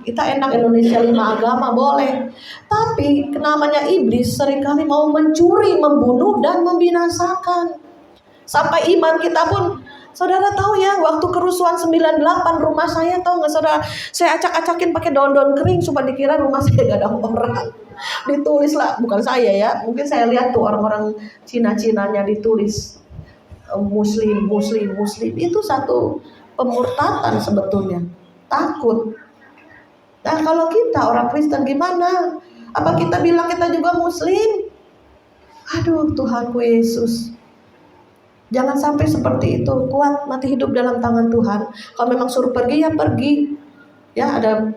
Speaker 1: kita enak Indonesia 5 agama boleh. Tapi namanya iblis seringkali mau mencuri, membunuh dan membinasakan. Sampai iman kita pun, saudara tahu ya, waktu kerusuhan 98 rumah saya, tahu nggak saudara, saya acak-acakin pakai daun-daun kering supaya dikira rumah saya gak ada orang. Ditulis lah, bukan saya ya, mungkin saya lihat tuh orang-orang Cina-Cinanya ditulis Muslim. Itu satu pemurtatan sebetulnya, takut. Nah kalau kita orang Kristen gimana? Apa kita bilang kita juga Muslim? Aduh Tuhanku Yesus, jangan sampai seperti itu. Kuat, mati hidup dalam tangan Tuhan. Kalau memang suruh pergi ya pergi. Ya ada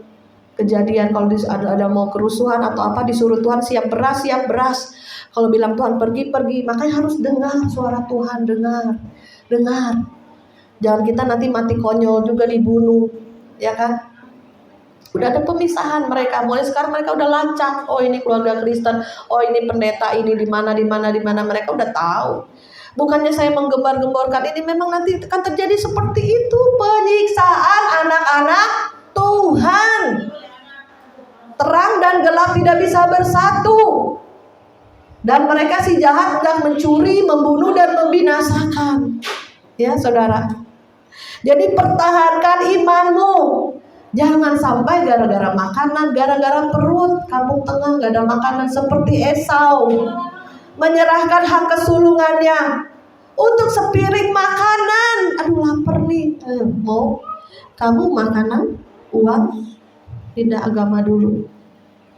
Speaker 1: kejadian kalau ada mau kerusuhan atau apa, disuruh Tuhan siap beras. Kalau bilang Tuhan pergi. Makanya harus dengar suara Tuhan, dengar. Jangan kita nanti mati konyol juga dibunuh, ya kan? Udah ada pemisahan mereka, mulai sekarang mereka udah lancang. Oh ini keluarga Kristen, oh ini pendeta, ini di mana mereka udah tahu. Bukannya saya menggembar-gemborkan, ini memang nanti akan terjadi seperti itu, penyiksaan anak-anak Tuhan. Terang dan gelap tidak bisa bersatu. Dan mereka si jahat sedang mencuri, membunuh dan membinasakan. Ya saudara. Jadi pertahankan imanmu. Jangan sampai gara-gara makanan, gara-gara perut, kampung tengah gak ada makanan seperti Esau, menyerahkan hak kesulungannya untuk sepiring makanan. Aduh lapar nih, mau kamu makanan, uang, tidak agama dulu.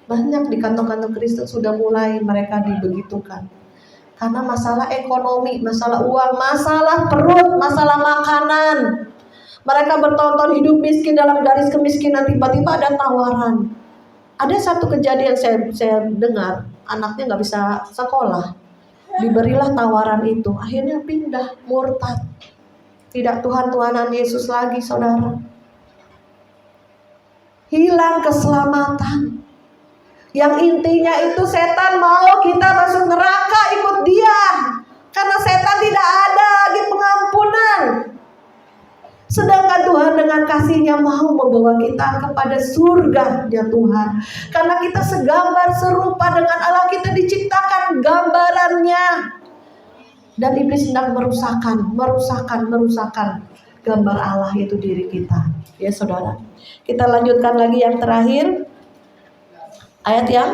Speaker 1: Banyak di kantong-kantong Kristen sudah mulai mereka dibegitukan. Karena masalah ekonomi, masalah uang, masalah perut, masalah makanan. Mereka bertahun-tahun hidup miskin dalam garis kemiskinan, tiba-tiba ada tawaran. Ada satu kejadian saya dengar, anaknya nggak bisa sekolah, diberilah tawaran itu, akhirnya pindah murtad, tidak Tuhan-Tuhanan Yesus lagi, saudara. Hilang keselamatan. Yang intinya itu setan mau kita masuk neraka ikut dia, karena setan tidak ada lagi pengampunan. Sedangkan Tuhan dengan kasih-Nya mau membawa kita kepada surga ya Tuhan. Karena kita segambar serupa dengan Allah, kita diciptakan gambarannya. Dan iblis sedang merusakkan gambar Allah itu diri kita. Ya saudara. Kita lanjutkan lagi yang terakhir. Ayat yang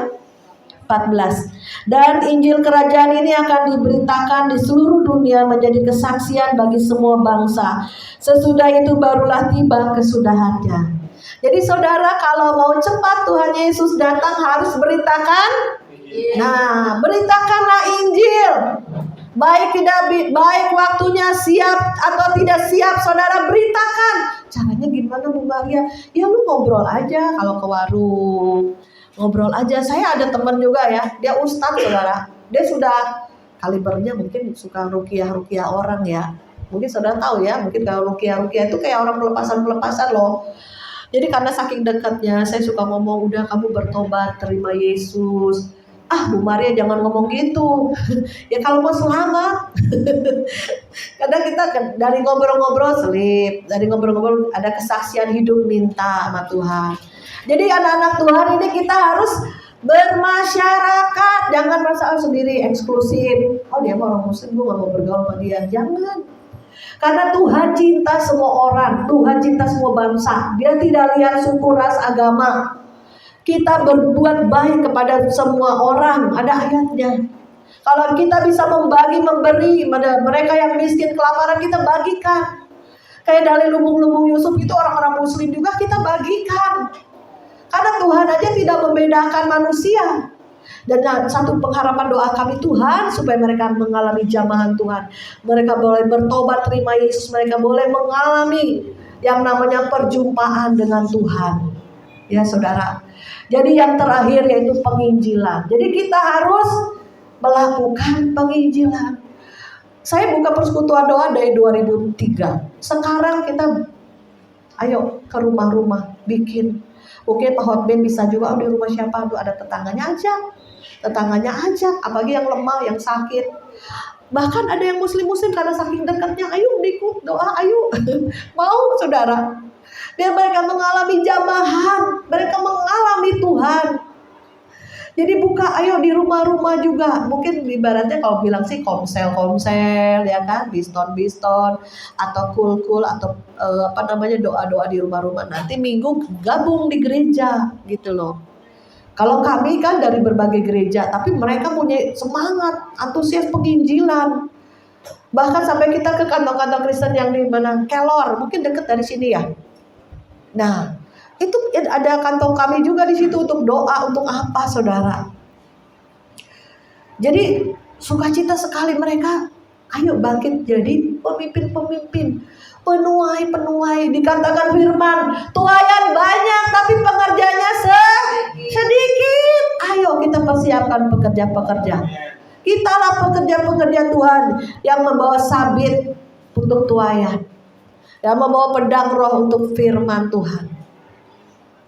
Speaker 1: 14. Dan Injil kerajaan ini akan diberitakan di seluruh dunia menjadi kesaksian bagi semua bangsa. Sesudah itu barulah tiba kesudahannya. Jadi saudara, kalau mau cepat Tuhan Yesus datang harus beritakan. Nah, beritakanlah Injil. Baik waktunya siap atau tidak siap, saudara beritakan. Caranya gimana Bu Maria? Ya lu ngobrol aja kalau ke warung. Ngobrol aja. Saya ada teman juga ya, dia ustadz saudara. Dia sudah kalibernya mungkin suka rukiah orang ya. Mungkin saudara tahu ya, mungkin kalau rukiah itu kayak orang pelepasan loh. Jadi karena saking dekatnya, saya suka ngomong, udah kamu bertobat, terima Yesus. Ah Bu Maria jangan ngomong gitu. Ya kalau mau selamat. Kadang kita dari ngobrol-ngobrol selip, dari ngobrol-ngobrol ada kesaksian hidup minta sama Tuhan. Jadi anak-anak Tuhan ini kita harus bermasyarakat. Jangan merasa sendiri eksklusif. Oh dia orang muslim, gue gak mau bergaul sama dia. Jangan. Karena Tuhan cinta semua orang, Tuhan cinta semua bangsa. Dia tidak lihat suku, ras, agama. Kita berbuat baik kepada semua orang. Ada ayatnya. Kalau kita bisa memberi pada mereka yang miskin kelaparan, kita bagikan. Kayak dari lumbung-lumbung Yusuf itu orang-orang muslim juga kita bagikan. Karena Tuhan aja tidak membedakan manusia. Dan satu pengharapan doa kami Tuhan supaya mereka mengalami jamahan Tuhan. Mereka boleh bertobat terima Yesus. Mereka boleh mengalami yang namanya perjumpaan dengan Tuhan. Ya saudara. Jadi yang terakhir yaitu penginjilan. Jadi kita harus melakukan penginjilan. Saya buka persekutuan doa dari 2003. Sekarang kita ayo ke rumah-rumah bikin. Mungkin Pak Hotben bisa juga di rumah siapa tuh ada tetangganya ajak. Apalagi yang lemah, yang sakit. Bahkan ada yang muslim-muslim karena saking dekatnya, ayo ikut doa, ayo. Mau saudara? Biar mereka mengalami jamahan, mereka mengalami Tuhan. Jadi buka ayo di rumah-rumah juga. Mungkin ibaratnya kalau bilang sih komsel ya kan, biston atau kul atau doa-doa di rumah-rumah. Nanti minggu gabung di gereja gitu loh. Kalau kami kan dari berbagai gereja, tapi mereka punya semangat, antusias penginjilan. Bahkan sampai kita ke kantong-kantong Kristen yang di mana Kelor, mungkin dekat dari sini ya. Nah, itu ada kantong kami juga di situ untuk doa, untuk apa saudara. Jadi sukacita sekali mereka, ayo bangkit jadi pemimpin-pemimpin, penuai. Dikatakan firman, tuaian banyak tapi pengerjanya sedikit. Ayo kita persiapkan pekerja-pekerja. Kitalah pekerja-pekerja Tuhan yang membawa sabit untuk tuaian, yang membawa pedang roh untuk firman Tuhan.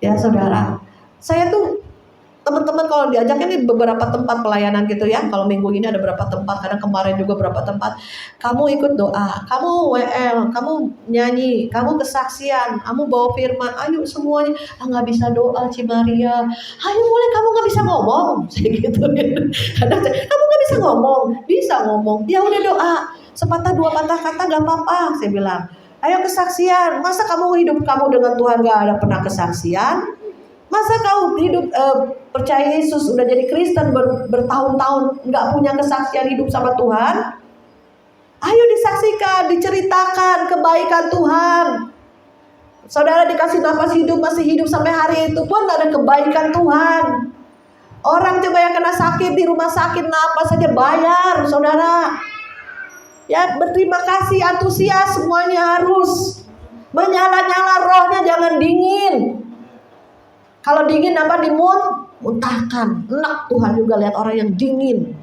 Speaker 1: Ya saudara, saya tuh teman-teman kalau diajak ini beberapa tempat pelayanan gitu ya. Kalau minggu ini ada berapa tempat, kadang kemarin juga berapa tempat. Kamu ikut doa, kamu WL, kamu nyanyi, kamu kesaksian, kamu bawa firman, ayo semuanya. Nggak bisa doa Cimaria, ayo boleh kamu nggak bisa ngomong, saya gitu. Kadang kamu nggak bisa ngomong, ya udah doa, sepatah dua patah kata nggak apa-apa, saya bilang. Ayo kesaksian, masa kamu hidup kamu dengan Tuhan gak ada pernah kesaksian? Masa kau hidup percaya Yesus udah jadi Kristen bertahun-tahun gak punya kesaksian hidup sama Tuhan? Ayo disaksikan, diceritakan kebaikan Tuhan. Saudara dikasih nafas hidup, masih hidup sampai hari itu pun ada kebaikan Tuhan. Orang coba yang kena sakit di rumah sakit napas saja bayar saudara. Ya berterima kasih, antusias, semuanya harus menyala-nyala rohnya, jangan dingin. Kalau dingin apa muntahkan. Enak Tuhan juga lihat orang yang dingin.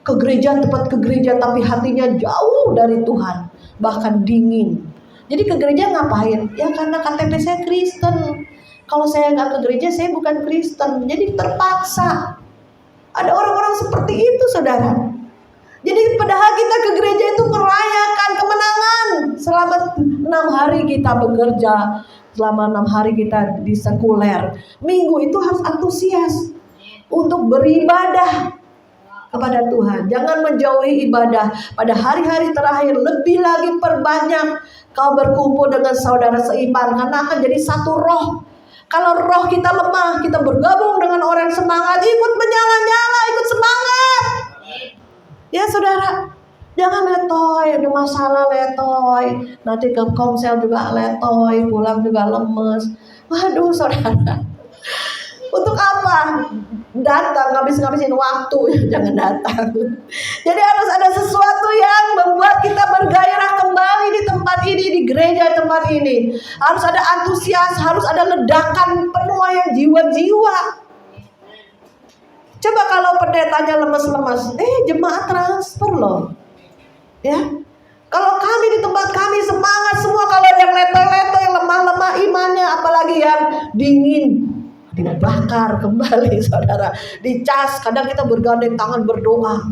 Speaker 1: Tempat ke gereja tapi hatinya jauh dari Tuhan, bahkan dingin. Jadi ke gereja ngapain? Ya karena KTP saya Kristen. Kalau saya nggak ke gereja saya bukan Kristen. Jadi terpaksa. Ada orang-orang seperti itu saudara. Jadi padahal kita ke gereja itu merayakan kemenangan. Selama 6 hari kita bekerja, selama 6 hari kita di sekuler. Minggu itu harus antusias untuk beribadah kepada Tuhan. Jangan menjauhi ibadah. Pada hari-hari terakhir lebih lagi perbanyak kau berkumpul dengan saudara seiman, karena akan jadi satu roh. Kalau roh kita lemah, kita bergabung dengan orang semangat, ikut menyala-nyala, ikut semangat. Ya saudara, jangan letoy, ada masalah letoy. Nanti ke komsel juga letoy, pulang juga lemes. Waduh saudara, untuk apa? Datang, ngabisin waktu, jangan datang. Jadi harus ada sesuatu yang membuat kita bergairah kembali di tempat ini, di gereja tempat ini. Harus ada antusias, harus ada ledakan penuaian jiwa-jiwa. Coba kalau pendetanya lemes-lemes, jemaat transfer loh. Ya. Kalau kami di tempat kami semangat semua, kalau yang leto-leto, yang lemah-lemah imannya, apalagi yang dingin, dibakar kembali saudara, dicas. Kadang kita bergandeng tangan berdoa,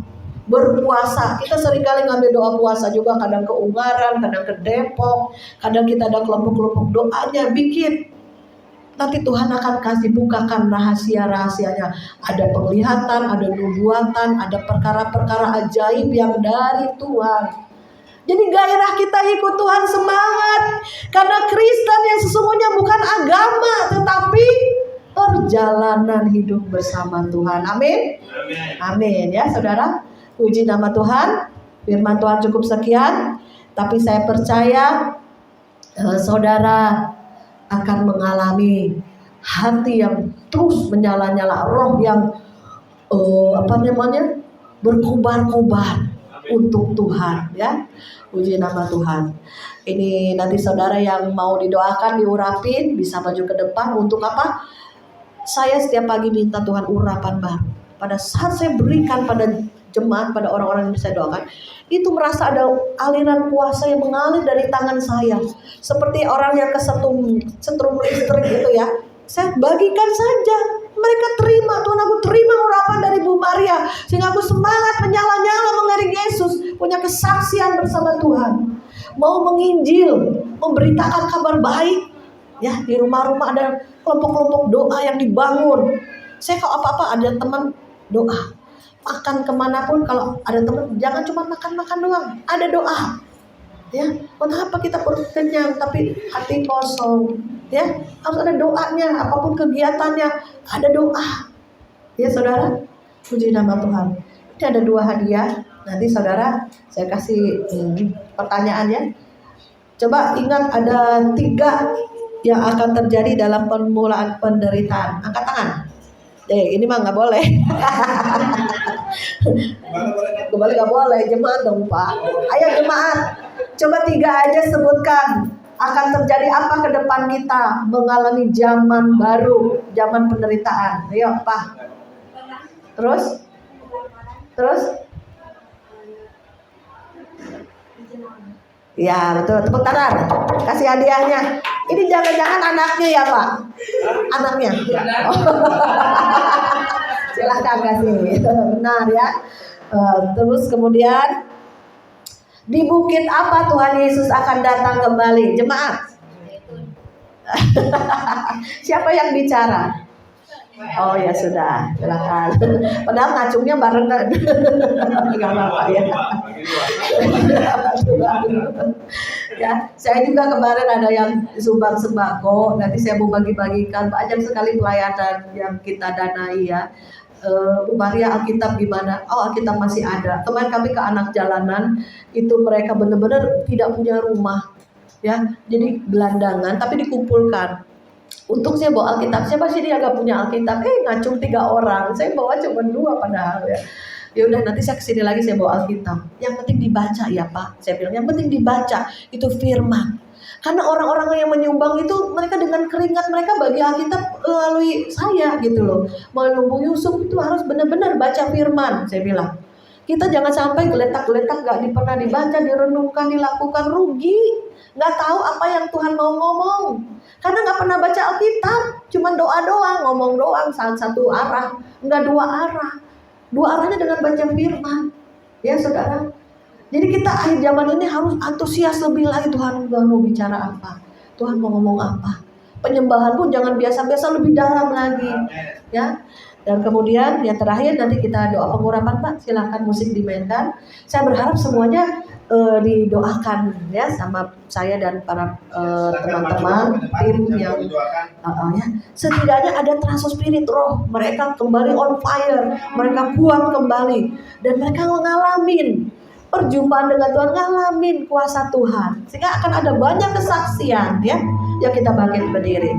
Speaker 1: berpuasa. Kita seringkali ngambil doa puasa juga, kadang ke Ungaran, kadang ke Depok, kadang kita ada kelompok-kelompok doanya bikin. nanti Tuhan akan kasih bukakan rahasia-rahasianya. Ada penglihatan, ada nubuatan, ada perkara-perkara ajaib yang dari Tuhan. Jadi gairah kita ikut Tuhan, semangat. Karena Kristen yang sesungguhnya bukan agama, tetapi perjalanan hidup bersama Tuhan. Amin. Amin ya saudara. Puji nama Tuhan. Firman Tuhan cukup sekian. Tapi saya percaya saudara akan mengalami hati yang terus menyala-nyala, roh yang berkobar-kobar untuk Tuhan ya. Puji nama Tuhan. Ini nanti saudara yang mau didoakan, diurapin, bisa maju ke depan. Untuk apa? Saya setiap pagi minta Tuhan urapan baru. Pada saat saya berikan pada jemaat, pada orang-orang yang saya doakan, itu merasa ada aliran kuasa yang mengalir dari tangan saya. Seperti orang yang kesetrum listrik gitu ya. Saya bagikan saja. Mereka terima, Tuhan aku terima urapan dari Bu Maria. Sehingga aku semangat menyala-nyala mengelilingi Yesus. Punya kesaksian bersama Tuhan. Mau menginjil, memberitakan kabar baik. Ya, di rumah-rumah ada kelompok-kelompok doa yang dibangun. Saya kalau apa-apa ada teman doa. Makan kemanapun kalau ada teman, jangan cuma makan-makan doang. Ada doa. Ya, kenapa kita perut kenyang tapi hati kosong? Ya, harus ada doanya. Apapun kegiatannya, ada doa. Ya, saudara. Puji nama Tuhan. Ini ada 2 hadiah. Nanti saudara, saya kasih pertanyaan ya. Coba ingat ada 3 yang akan terjadi dalam permulaan penderitaan. Angkat tangan. Ini mah nggak boleh. Kembali nggak boleh, jemaat dong Pak. Ayo jemaat, coba 3 aja sebutkan. Akan terjadi apa ke depan kita mengalami zaman baru, zaman penderitaan. Ayo Pak. Terus? Ya betul, tepuk tangan. Kasih hadiahnya. Ini jangan-jangan anaknya ya Pak? Anaknya? Oh. Silahkan kasih. Benar ya. Terus kemudian, di bukit apa Tuhan Yesus akan datang kembali? Jemaat. Siapa yang bicara? Oh ya sudah, silakan. Padahal ngacungnya barengan. Enggak apa-apa ya. Ya, saya juga kemarin ada yang sumbang sembako. Nanti saya mau bagi-bagikan. Banyak sekali pelayanan yang kita danai ya. Bu Maria, Alkitab gimana? Oh, Alkitab masih ada. Kemarin kami ke anak jalanan, itu mereka benar-benar tidak punya rumah, ya. Jadi gelandangan, tapi dikumpulkan. Untung saya bawa Alkitab. Siapa sih dia gak punya Alkitab? Ngacung 3 orang. Saya bawa cuma 2 padahal ya. Ya udah nanti saya kesini lagi saya bawa Alkitab. Yang penting dibaca ya Pak. Saya bilang yang penting dibaca itu firman. Karena orang-orang yang menyumbang itu mereka dengan keringat mereka bagi Alkitab melalui saya gitu loh. Melalui Yusuf itu harus benar-benar baca firman. Saya bilang kita jangan sampai geletak-geletak gak pernah dibaca, direnungkan, dilakukan, rugi. Gak tahu apa yang Tuhan mau ngomong. Karena gak pernah baca Alkitab. Cuma doa doang, ngomong doang, satu arah. Enggak 2 arah. 2 arahnya dengan baca firman. Ya saudara. Jadi kita akhir zaman ini harus antusias lebih lagi. Tuhan mau bicara apa, Tuhan mau ngomong apa. Penyembahan pun jangan biasa-biasa, lebih dalam lagi ya. Dan kemudian yang terakhir nanti kita doa pengurapan Pak. Silahkan musik dimainkan. Saya berharap semuanya didoakan ya sama saya dan para teman-teman tim yang ya. Setidaknya ada transfer spirit roh. Mereka kembali on fire. Mereka kuat kembali. Dan mereka ngalamin perjumpaan dengan Tuhan, ngalamin kuasa Tuhan. Sehingga akan ada banyak kesaksian ya. Ya kita bangkit berdiri.